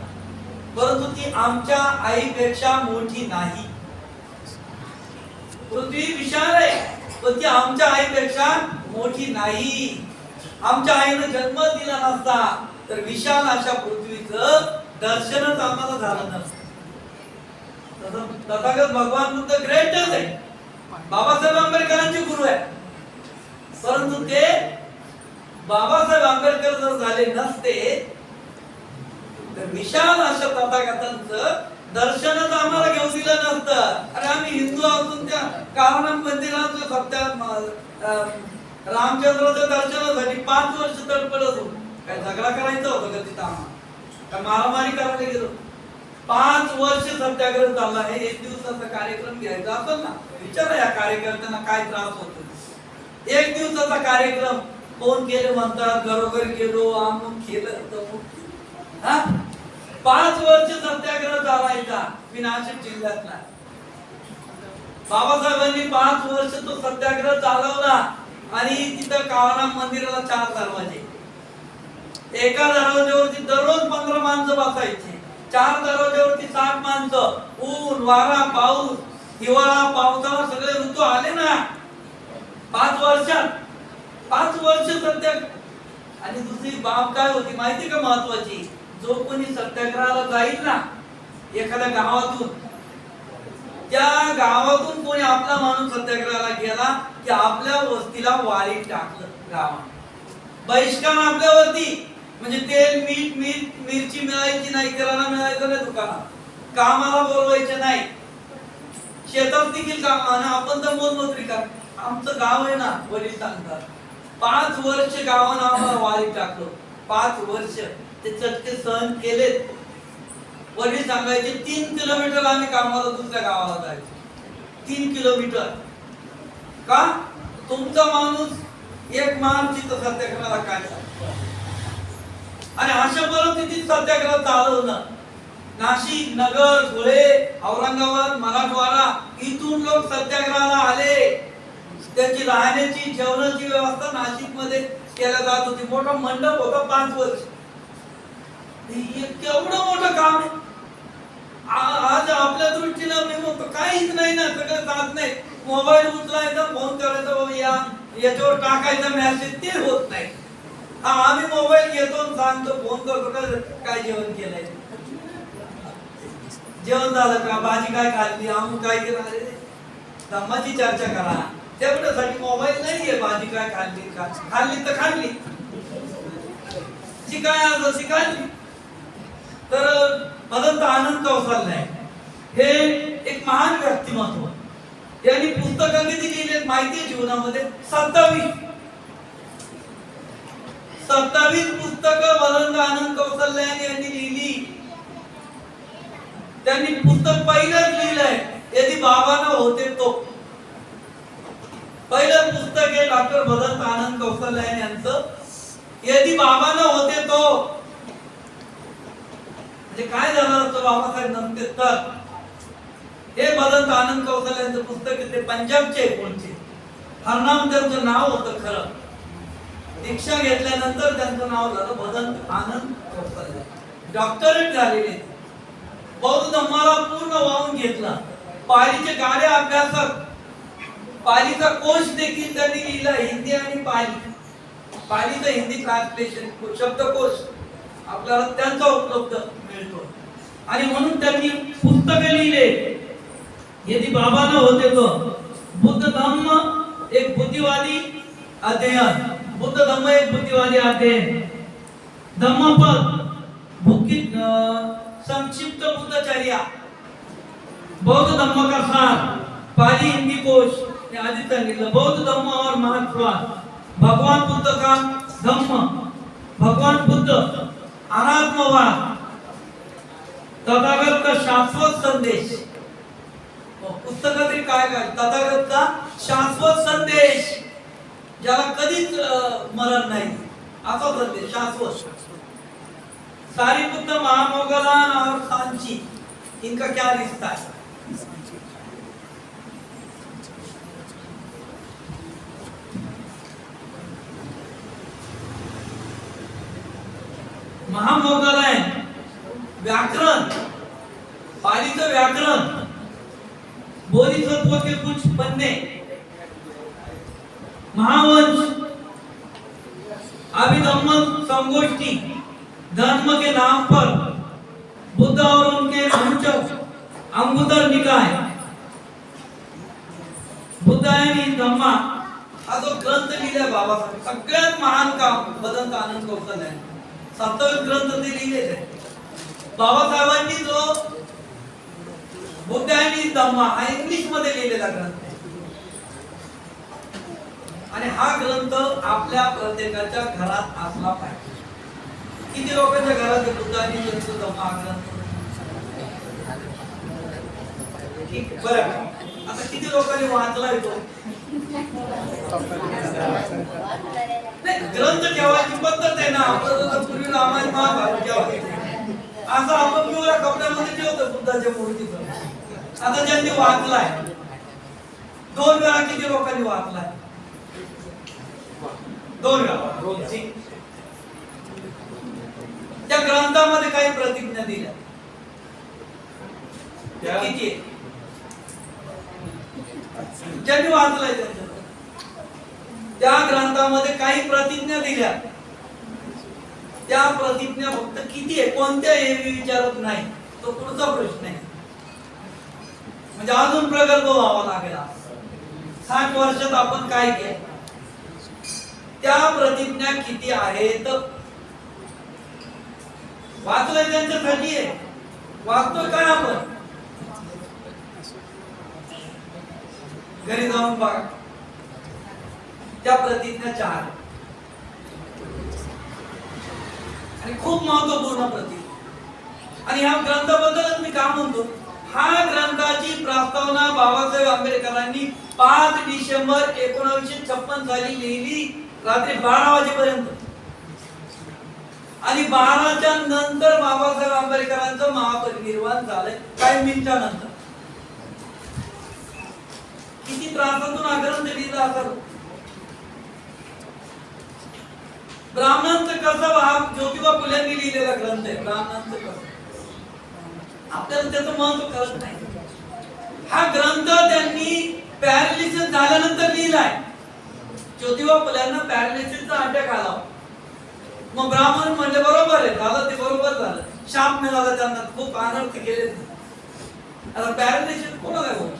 परंतु ती आमच्या आईपेक्षा मोठी नाही. पृथ्वी विशाल आहे पण ती आमच्या आईपेक्षा मोठी नाही. आमच्या आईने जन्म दिला नसता तर विशाल अशा पृथ्वीचं दर्शनच आम्हाला झालं नसतं. तथागत भगवान बुद्ध ग्रेटच आहे, बाबासाहेब आंबेडकरांचे गुरु आहे. परंतु ते बाबासाहेब आंबेडकर जर झाले नसते तर विशाल अशा तथागतांचं दर्शनच आम्हाला घेऊ दिलं नसतं. अरे आम्ही हिंदू असून त्या कारणम मंदिराचं सत्या रामचंद्राच्या दर्शनासाठी 5 वर्ष तडपडत होतो. काय झगडा करायचा होता का तिथं आम्हाला? का मारामारी करायला गेलो? 5 वर्ष सत्याग्रह चालला आहे. 1 दिवसाचा कार्यक्रम घ्यायचा असेल ना विचारा या कार्यकर्त्यांना काय त्रास होतो. 1 दिवसाचा कार्यक्रम कोण केले म्हणतात, घरोघरी गेलो आम्ही केलं तमुक. 5 वर्ष सत्याग्रह चालायचा नाशिक जिल्ह्यातला. बाबासाहेबांनी 5 वर्ष तो सत्याग्रह चालवला आणि तिथं काळाराम मंदिराला 4 दरवाजे. एका दरवाज्यावरती दररोज 15 माणसं बसायची. 4 दरवाज्यावरती 60 माणसं. ऊन वारा पाऊस हिवाळा पावसाळा सगळे ऋतू आले ना 5 वर्षात. 5 वर्ष सत्याग्रह. आणि दुसरी बाब काय होती माहिती का महत्वाची, जो कोणी सत्याग्रहाला जाईल ना एखाद्या गावातून, त्या गावातून कोणी आपला माणूस सत्याग्रहाला गेला की आपल्या वस्तीला वारीत टाकलं गावात. बहिष्कार आपल्यावरती. म्हणजे तेल मीठ मिरची मिळायची नाही, किराणा मिळायचा नाही दुकानात, कामाला बोलवायचे नाही, शेतात देखील काम. आणि आपण तर मोलमजुरी का. आमचं गाव आहे ना, वडील सांगतात 5 वर्ष गावानं आम्हाला वारीत टाकलं. 5 वर्ष ते चटके सहन केलेत. वडील सांगायचे 3 किलोमीटर आम्ही कामाला दुसऱ्या गावाला जायचो. 3 किलोमीटर. का? तुमचा माणूस एक मार्च तर सत्याग्रहाला काय. आणि अशा परिस्थितीत सत्याग्रह चालवणं. नाशिक, नगर, धुळे, औरंगाबाद, मराठवाडा इथून लोक सत्याग्रहाला आले. त्यांची राहण्याची जेवणाची व्यवस्था नाशिक मध्ये केल्या जात होती. मोठा मंडप होता 5 वर्ष. केवढं मोठं काम आहे. आज आपल्या दृष्टीनं मी म्हणतो काहीच नाही ना, सगळं जात नाही. मोबाईल उचलायचा, फोन करायचा, बाबा या याच्यावर टाकायचा मेसेज, ते होत नाही. आम्ही मोबाईल घेतो आणि सांगतो, फोन करतो काय जेवण केलंय, जेवण झालं का, भाजी काय खाल्ली, आम्ही काय केलं, धम्माची चर्चा करा. तेवढ्यासाठी मोबाईल नाहीये. भाजी काय खाल्ली का, खाल्ली तर खाल्ली, शिकाय आलं शिकायली. तर भदंत आनंद कौशल्य हे एक महान व्यक्तिमत्व. यांनी पुस्तकं किती लिहिलेत माहितीये जीवनामध्ये? 27 पुस्तकं भदंत आनंद कौशल्य यांनी लिहिली. त्यांनी पुस्तक पहिलंच लिहिलंय यदि बाबा न होते तो. पहिलं पुस्तक आहे डॉक्टर भदंत आनंद कौशल्य यांचं, यदि बाबा न होते तो. म्हणजे काय झालं असतं बाबासाहेब नसते तर. हे भदंत आनंद कौशल्य यांचं पुस्तक ते पंजाबचे कोणचे. हरनाम त्यांचं नाव होतं खरं. दीक्षा घेतल्यानंतर त्यांचं नाव झालं भदंत आनंद कौशल्य. डॉक्टरेट झालेले. बौद्ध धम्माला पूर्ण वाहून घेतला. पालीचे गाडे अभ्यासक, पालीचा कोश देखील त्यांनी लिहिला, हिंदी आणि पाली. पालीचं हिंदी ट्रान्सलेशन शब्दकोश आपल्याला त्यांचा उपलब्ध मिळतो. आणि म्हणून त्यांनी पुस्तके लिहिले. यदि बाबा न होते तो. बुद्ध धम्म एक बुद्धिवादी अध्ययन. बुद्ध धम्म एक बुद्धिवादी अध्ययन. धम्मपद भुक्की संक्षिप्त बुद्धचर्या. बौद्ध धम्म का सार. पाली हिंदी कोश ने आदि सांगितलं. बौद्ध धम्म और महात्वाद. भगवान बुद्ध का धम्म. भगवान बुद्ध. अनात्मवाद. तथागत का शाश्वत संदेश. पुस्तकातील काय काय तथागत का शाश्वत संदेश, ज्याला कधीच मरण नाही असा संदेश शाश्वत. सारीपुत्र महामोगलान और सांची, इनका क्या रिश्ता है? महामोगलान व्याकरण, पालीचं व्याकरण, बोधिसत्व के कुछ पन्ने, महावंश, अभिधम्म संगोष्ठी, धर्म के नाम पर, बुद्ध और उनके अनुचर, अंगुतर निकाय, बुद्धायनी धम्मा. हा जो ग्रंथ लिहिलाय बाबासाहेब, सगळ्यात महान काम भदंत आनंद कौशल्य आहे. 27 ग्रंथ ते लिहिलेले आहेत. बाबासाहेबांनी जो बुद्धायनी धम्मा हा इंग्लिश मध्ये लिहिलेला ग्रंथ आहे. आणि हा ग्रंथ आपल्या प्रत्येकाच्या घरात असला पाहिजे. किती लोकांच्या घरात बुद्धायनी धम्मा ग्रंथ? ठीक बरं. आता किती लोकांनी वाचलाय तो? नाही, ग्रंथ ठेवायची पद्धत आहे ना. आपण पूर्वी रामायण महाभारत ठेवायचे असं आपण पिवळ्या कपड्यामध्ये ठेवतो बुद्धाच्या मूर्तीचं. आता ज्यांनी वाचलाय 2 वेळा, किती लोकांनी वाचलाय? 2 वेळा. त्या ग्रंथामध्ये काही प्रतिज्ञा दिल्या किती? ज्यांनी वाचलाय त्यांच्या त्या ग्रंथामध्ये काही प्रतिज्ञा दिल्या. त्या प्रतिज्ञा फक्त किती आहे कोणत्या हे विचारत नाही, तो पुढचा प्रश्न आहे. म्हणजे अजून प्रगल्भ व्हावा लागेल. 60 वर्षात आपण काय केलं, त्या प्रतिज्ञा किती आहेत. वाचलंय त्यांच्यासाठी आहे, वाचतोय काय आपण. घरी जाऊन बघा, त्या प्रतिज्ञा 4 आणि खूप महत्वपूर्ण प्रतिज्ञा. आणि ह्या ग्रंथाबद्दलच मी काय म्हणतो, हा ग्रंथाची प्रस्तावना बाबासाहेब आंबेडकरांनी 5 डिसेंबर 1956 साली लिहिली, रात्री 12 वाजेपर्यंत. आणि 12च्या नंतर बाबासाहेब आंबेडकरांचं महापरिनिर्वाण झालंय काही मिनिटांनंतर. किती त्रासातून हा ग्रंथ लिहिला असेल. ब्राह्मणांचं कसं, हा ज्योतिबा फुलेंनी लिहिलेला ग्रंथ आहे. ब्राह्मणांचं कसं आपल्याला त्याचं महत्व कळत नाही. हा ग्रंथ त्यांनी पॅरालिसिस झाल्यानंतर लिहिलाय. ज्योतिबा फुल्यांना पॅरालिसिसचा अटॅक आला. मग ब्राह्मण म्हणले बरोबर आहे, झालं ते बरोबर झालं, शाप मिळाला त्यांना, खूप अनर्थ केले. आता पॅरालिसिस कोणाला होत.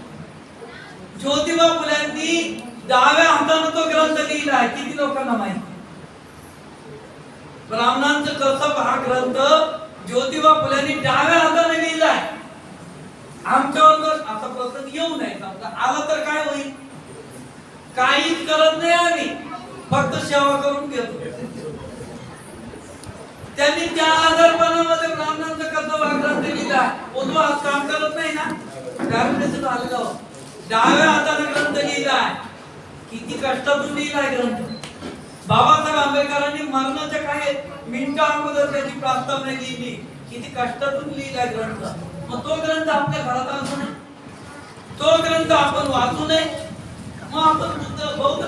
ज्योतिबा फुल्यांनी डाव्या हाताने तो ग्रंथ लिहिला आहे. किती लोकांना माहिती. ब्राह्मणांचं कसब हा ग्रंथ ज्योतिबा फुल्यांनी डाव्या हाताने लिहिलाय. आमच्यावर जर असा प्रसंग येऊ नये, समजा आला तर काय होईल. काहीच करत नाही, आम्ही फक्त सेवा करून घेतो. त्यांनी त्या आजारपणामध्ये ब्राह्मणांचं कसब हा ग्रंथ लिहिला. उजवा हात काम करत नाही ना, पॅरालिसिस आलेलं. डाव्या हाताने ग्रंथ लिहिलाय. किती कष्टातून लिहिलाय ग्रंथ. बाबासाहेब आंबेडकरांनी मरणाच्या काही मिनिटा अगोदर त्याची प्रस्तावना लिहिली. किती कष्टातून लिहिलाय ग्रंथ. मग तो ग्रंथ आपल्या घरात असू नये, तो ग्रंथ आपण वाचू नये. मग आपण बुद्ध बौद्ध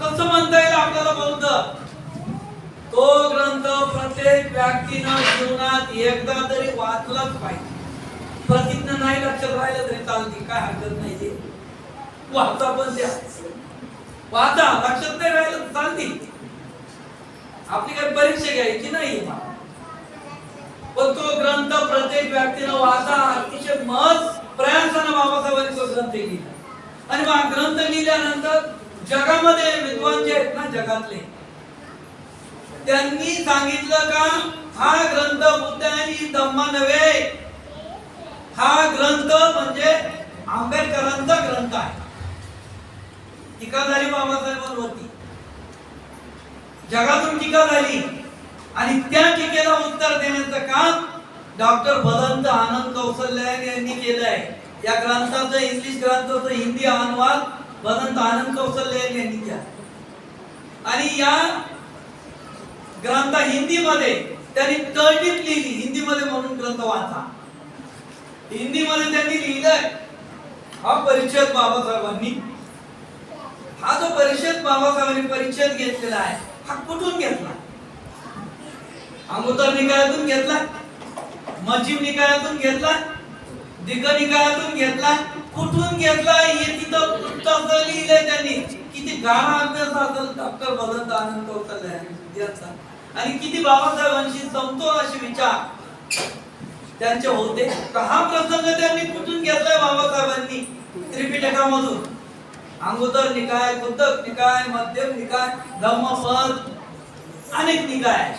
कसं म्हणता येईल आपल्याला बौद्ध. तो ग्रंथ प्रत्येक व्यक्तीनं जीवनात एकदा तरी वाचलाच पाहिजे. प्रतिज्ञा नाही लक्षात राहिलं तरी चालते, काय हरकत नाही. ते वाचा, पण द्या वाचा, लक्षात नाही राहिलं चालते. आपली काही परीक्षा घ्यायची नाही. पण तो ग्रंथ प्रत्येक व्यक्तीनं वाचा. अतिशय महत् प्रयासाने बाबासाहेबांनी तो ग्रंथ लिहिला. आणि मग ग्रंथ लिहिल्यानंतर जगामध्ये विद्वान जे आहेत ना जगातले, त्यांनी सांगितलं का हा ग्रंथ बुद्ध आणि धम्मा नव्हे, हा ग्रंथ म्हणजे आंबेडकरांचा ग्रंथ आहे. टीका झाली बाबासाहेबांवरती, जगातून टीका झाली. आणि त्या टीकेला उत्तर देण्याचं काम डॉक्टर भदंत आनंद कौशल्य यांनी केलंय. या ग्रंथाचं इंग्लिश ग्रंथाचं हिंदी अनुवाद भदंत आनंद कौशल्य यांनी केला. आणि या ग्रंथ हिंदीमध्ये त्यांनी तळटीप लिहिली. हिंदीमध्ये म्हणून ग्रंथ वाचा. हिंदीमध्ये त्यांनी लिहिलंय हा परिच्छेद बाबासाहेबांनी. हा जो परिच्छेद बाबासाहेबांनी परिच्छेद घेतलेला आहे, हा कुठून घेतला. अंगुत्तर निकायातून घेतला, मजिम निकायातून घेतला, दिग्ग निकायातून घेतला. कुठून घेतला हे तिथं पुस्तक लिहिलंय त्यांनी. किती गाढा अभ्यास असेल डॉक्टर भदंत आनंद कौशल्य यांचा. आणि किती बाबासाहेबांशी समतोल असे विचार त्यांचे होते. हा प्रसंग त्यांनी कुठून घेतलाय बाबासाहेबांनी. त्रिपिटकामधून. अंगुत्तर निकाय, कुतक निकाय, मध्यम निकाय, धम्मपद, अनेक निकाय.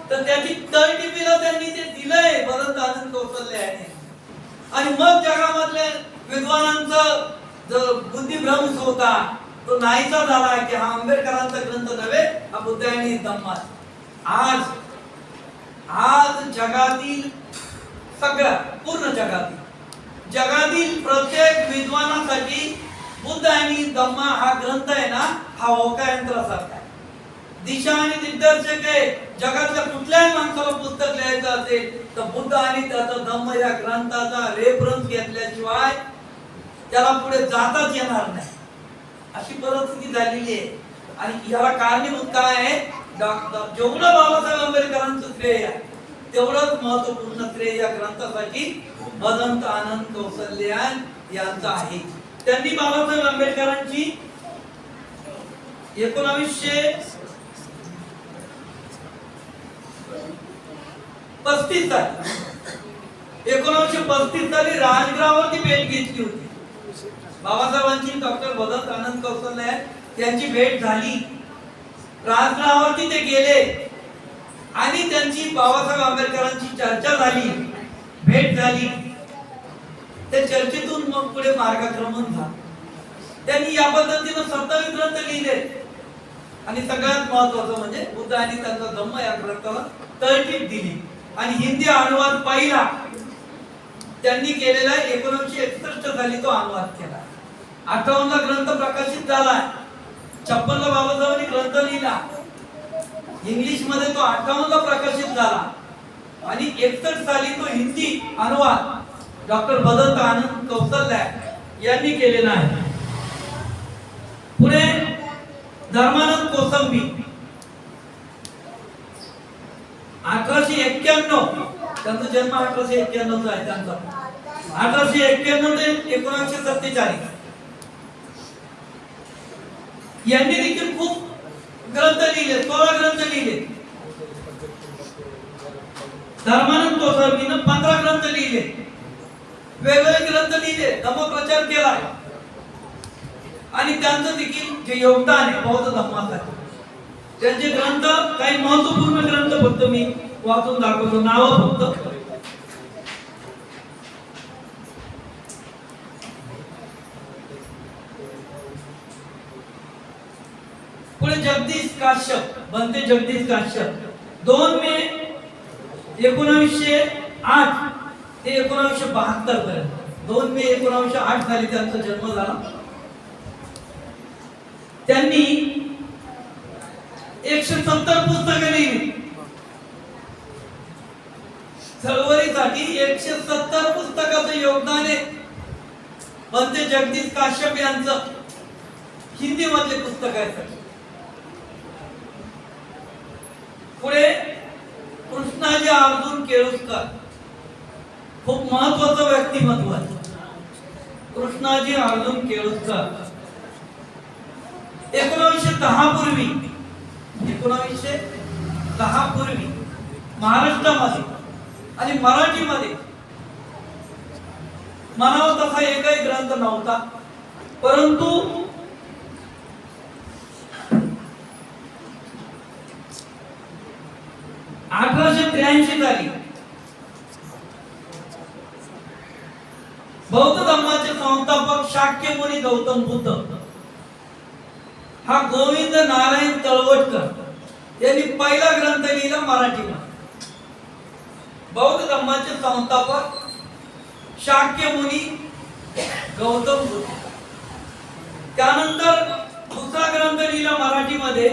तर त्याची तळटीपीला त्यांनी ते दिलंय भदंत आनंद कौशल्य यांनी. आणि मग जगामधल्या विद्वानांचा जो बुद्धिभ्रंश होता तो नाहीसा झाला की हा आंबेडकरांचा ग्रंथ नव्हे, हा बुद्ध आणि धम्मा. आज जगातील सगळ्या पूर्ण जगातील प्रत्येक विद्वानासाठी बुद्ध आणि धम्मा हा ग्रंथ आहे ना, हा होका यंत्रासारखा आहे. दिशा आणि दिग्दर्शक आहे. जगातल्या कुठल्याही माणसाला पुस्तक लिहायचं असेल तर बुद्ध आणि त्याचा धम्म या ग्रंथाचा रेफरन्स घेतल्याशिवाय त्याला पुढे जाताच येणार नाही. अशी परिस्थिती झालेली आहे. आणि याला कारणीभूत काय आहे. जेवढं बाबासाहेब आंबेडकरांचं श्रेय आहे तेवढंच महत्वपूर्ण श्रेय या ग्रंथासाठी भदंत आनंद कौशल्य यांचा आहे. त्यांनी बाबासाहेब आंबेडकरांची 1935 साली राजगृहावरती भेट घेतली होती. बाबासाहेबांची डॉक्टर बदत आनंद कौशल्य यांची भेट झाली. राजगृहावरती ते गेले आणि त्यांची बाबासाहेब आंबेडकरांची चर्चा झाली, भेट झाली. त्या चर्चेतून मग पुढे मार्गक्रमण झालं. त्यांनी या पद्धतीने 27 ग्रंथ लिहिले आणि सगळ्यात महत्त्वाचं म्हणजे बुद्ध आणि त्यांचा धम्म या ग्रंथाला तळटीप दिली आणि हिंदी अनुवाद पहिला त्यांनी केलेला 1961 साली तो अनुवाद केला. 58 ग्रंथ प्रकाशित झाला. 56 बाबासाहेबांनी ग्रंथ लिहिला. इंग्लिश मध्ये तो 58 प्रकाशित झाला आणि 61 साली तो हिंदी अनुवाद डॉक्टर बदत आनंद कौशल्य यांनी केलेला आहे. पुढे धर्मानंद कोसंबी 1891, त्यांचा जन्म 1891 चा आहे त्यांचा. 1891 ते 1947 यांनी देखील खूप ग्रंथ लिहिले, 16 ग्रंथ लिहिले. धर्मानंद कोसंबीने 15 ग्रंथ लिहिले, वेगवेगळे ग्रंथ लिहिले, धम्मप्रचार केला आणि त्यांचं देखील जे योगदान आहे बौद्ध धर्मासाठी. त्यांचे ग्रंथ काही महत्वपूर्ण ग्रंथ फक्त मी वाचून दाखवतो, नाव फक्त. पुढे जगदीश काश्यप, बनते जगदीश काश्यप 2 मे 1908 ते 1972 पर्यंत. 2 मे 1908 साली त्यांचा जन्म झाला. त्यांनी 170 पुस्तके लिहिली. चळवळीसाठी 170 पुस्तकाचं योगदान आहे बनते जगदीश काश्यप यांचं. हिंदी मधले पुस्तक आहे. पुढे कृष्णाजी अर्जुन केळुसकर, खूप महत्वाचं व्यक्तिमत्व आहे. कृष्णाजी अर्जुन केळुसकर 1910 पूर्वी महाराष्ट्रामध्ये आणि मराठीमध्ये म्हणावा तसा एकही ग्रंथ नव्हता, परंतु 1883 साली बौद्ध धर्माचे संस्थापक शाक्य मुनी गौतम बुद्ध हा गोविंद नारायण तळवटकर यांनी पहिला ग्रंथ लिहिला मराठीमध्ये. बौद्ध धर्माचे संस्थापक शाक्य मुनी गौतम बुद्ध. त्यानंतर दुसरा ग्रंथ लिहिला मराठीमध्ये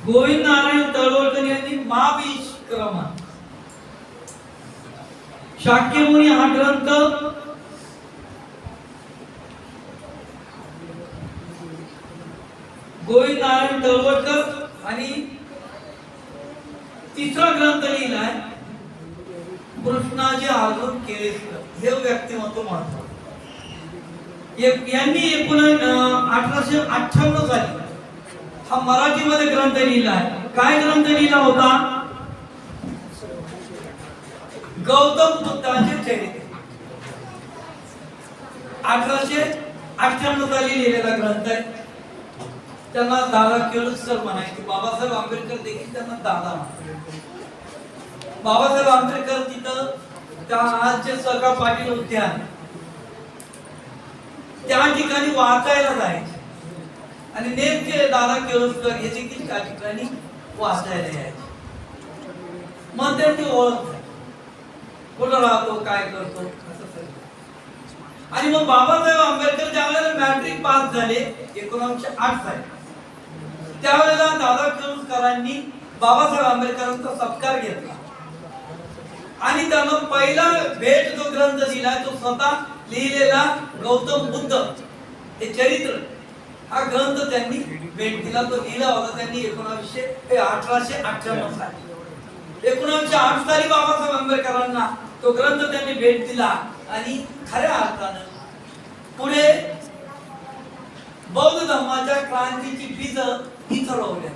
गोविंद नारायण तळवटकर यांनी महाभिष्क्रमण. शाक्य मुनी हा ग्रंथ गोविंद नारायण तळवटकर आणि तिसरा ग्रंथ लिहिलाय कृष्णाजी अर्जुन केळुसकर. हे व्यक्तिमत्व महत्वाचं. यांनी 1858 साली हा मराठीमध्ये ग्रंथ लिहिला आहे. काय ग्रंथ लिहिला होता? गौतम बुद्धाचे चरित्र. 1858 साली लिहिलेला ग्रंथ आहे. त्यांना दादा केळुसकर म्हणायचे. बाबासाहेब आंबेडकर देखील त्यांना दादा म्हणायचे. बाबासाहेब आंबेडकर तिथं त्या आज जे सरकार पाटील उद्यान त्या ठिकाणी वाचायला जायचे आणि नेमके दादा केळुसकर हे देखील त्या ठिकाणी वाचायला यायचे. मग त्यांची ओळख कुठं राहतो, काय करतो असं. आणि मग बाबासाहेब आंबेडकर ज्यावेळेला मॅट्रिक पास झाले 1908 साली, त्यावेळेला दादा केळुसकरांनी बाबासाहेब आंबेडकरांचा सत्कार घेतला आणि त्यांना पहिला भेट जो ग्रंथ दिला तो स्वतः लिहिलेला गौतम बुद्ध हे चरित्र हा ग्रंथ त्यांनी भेट दिला. तो लिहिला होता त्यांनी 1898 साली. 1908 साली बाबासाहेब आंबेडकरांना तो ग्रंथ त्यांनी भेट दिला आणि खऱ्या अर्थानं पुढे बौद्ध धर्माच्या क्रांतीची बीज इथं रोवली.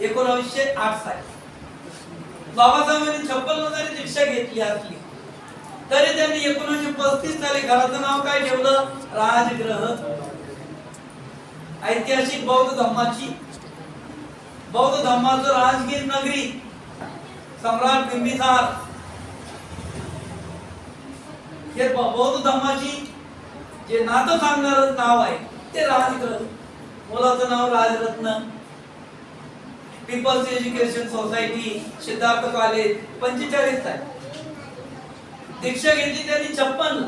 1908 साली बाबासाहेबांनी 56 जरी दीक्षा घेतली असली तरी त्यांनी 1935 साली घराचं नाव काय ठेवलं? राजगृह. ऐतिहासिक बौद्ध धर्माचं राजगीर नगरी, सम्राट बिंबिसार, हे बौद्ध धर्माची जे नातं सांगणारं नाव आहे ते राजगृह. मुलाचं नाव Rajratna. People's education society, Siddharth college 45 आहे. दीक्षा घेतली त्यांनी 56.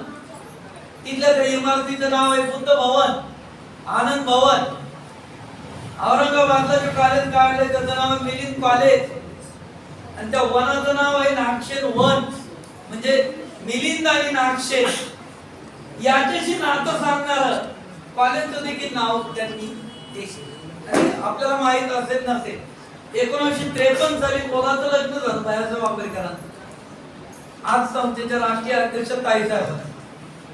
तिथल्या त्या इमारतीचं नाव आहे बुद्ध भवन, आनंद भवन. औरंगाबादला जे कॉलेज काढले त्याचं नाव आहे मिलिंद कॉलेज आणि त्या वनाचं नाव आहे नागशेन वन. म्हणजे मिलिंद आणि नागशेन याच्याशी नातं सांगणार कॉलेजचं देखील नाव त्यांनी दिलं. आणि आपल्याला माहित असेल नसेल 1953 साली मुलाचं लग्न झालं बाबासाहेब आंबेडकरांचं. आज संस्थेचे राष्ट्रीय अध्यक्ष ताईसाहेब.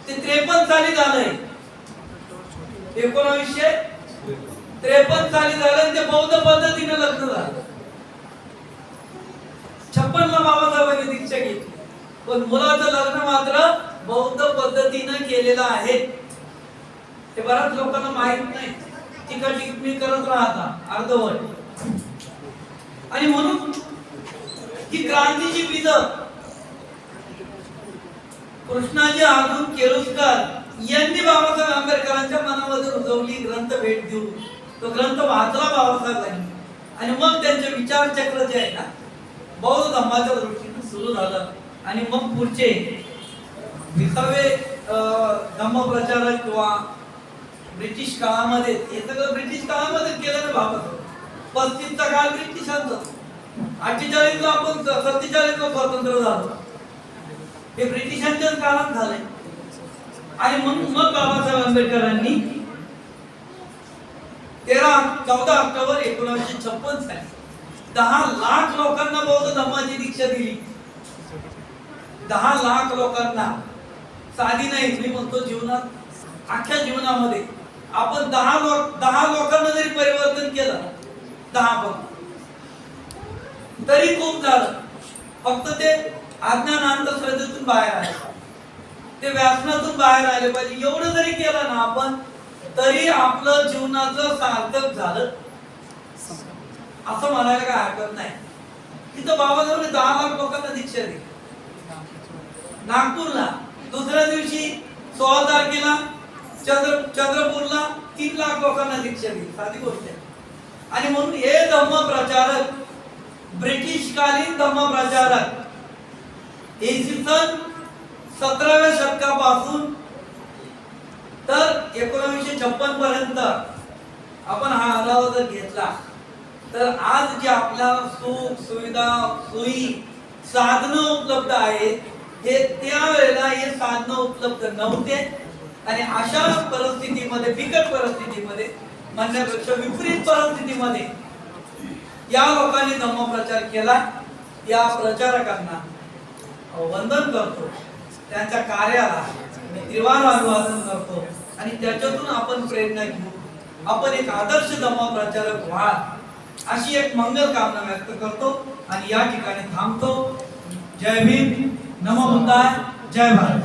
ते 53 साली झालंय. 1953 साली झालं. ते बौद्ध पद्धतीने लग्न झालं. 56 ला बाबासाहेबांनी दीक्षा घेतली पण मुलाचं लग्न मात्र बौद्ध पद्धतीने केलेलं आहे. ते बऱ्याच लोकांना माहित नाही. टिकटमी करत राहता अर्धवट. आणि म्हणून ही क्रांतीची बीज कृष्णाजी अर्जुन केळुसकर यांनी बाबासाहेब आंबेडकरांच्या मनामध्ये रुजवली. ग्रंथ भेट देऊन तो ग्रंथ वाचला बाबासाहेबांनी आणि मग त्यांचे विचारचक्र जे आहे ना बौद्ध धर्माच्या दृष्टीने सुरू झालं. आणि मग पुढचे 20वे धम्मप्रचारक किंवा ब्रिटिश काळामध्ये हे सगळं ब्रिटिश काळामध्ये केलं ना बाबासाहेब. 35चा काळ ब्रिटिशांचा. 48 ला आपण 47 ला स्वतंत्र झालो. हे ब्रिटिशांच्याच काळात झालंय. आणि म्हणून मग बाबासाहेब आंबेडकरांनी 14 ऑक्टोबर 1956 साली 10 लाख लोकांना बौद्ध धर्माची दीक्षा दिली. 10 लाख लोकांना. साधी नाही. मी म्हणतो जीवनात अख्ख्या जीवनामध्ये आपण 10 लोकांना जरी परिवर्तन केलं 10 तरी खूप झालं. फक्त ते अज्ञान अंधश्रद्धेतून बाहेर आले, ते व्यसनातून बाहेर आले पाहिजे. एवढं जरी केलं ना आपण तरी आपलं जीवनाचं सार्थक झालं असं म्हणायला काय हरकत नाही. तिथं बाबासाहेबांनी 10 लाख लोकांना दीक्षा दिली. नागपूरला दुसऱ्या दिवशी 16 तारखेला चंद्रपूरला 3 लाख लोकांना दीक्षा दिली. साधी गोष्ट आहे. आणि म्हणून हे धम्मप्रचारक ब्रिटिश कालीन धम्मप्रचारक इसवी सन 17व्या शतकापासून तर 1956 पर्यंत आपण हा आढावा जर घेतला तर आज जे आपल्याला सुख सुविधा सोयी साधनं उपलब्ध आहेत हे त्यावेळेला हे साधनं उपलब्ध नव्हते. आणि अशा परिस्थितीमध्ये बिकट परिस्थितीमध्ये म्हणण्यापेक्षा विपरीत परिस्थितीमध्ये या लोकांनी धम्मप्रचार केला. या प्रचारकांना वंदन करतो. त्यांच्या कार्याला मी त्रिवार अभिवादन करतो. आणि त्याच्यातून आपण प्रेरणा घेऊ. आपण एक आदर्श धम्मप्रचारक व्हा अशी एक मंगल कामना व्यक्त करतो आणि या ठिकाणी थांबतो. जय भीम. नमो बुद्धाय. जय भारत.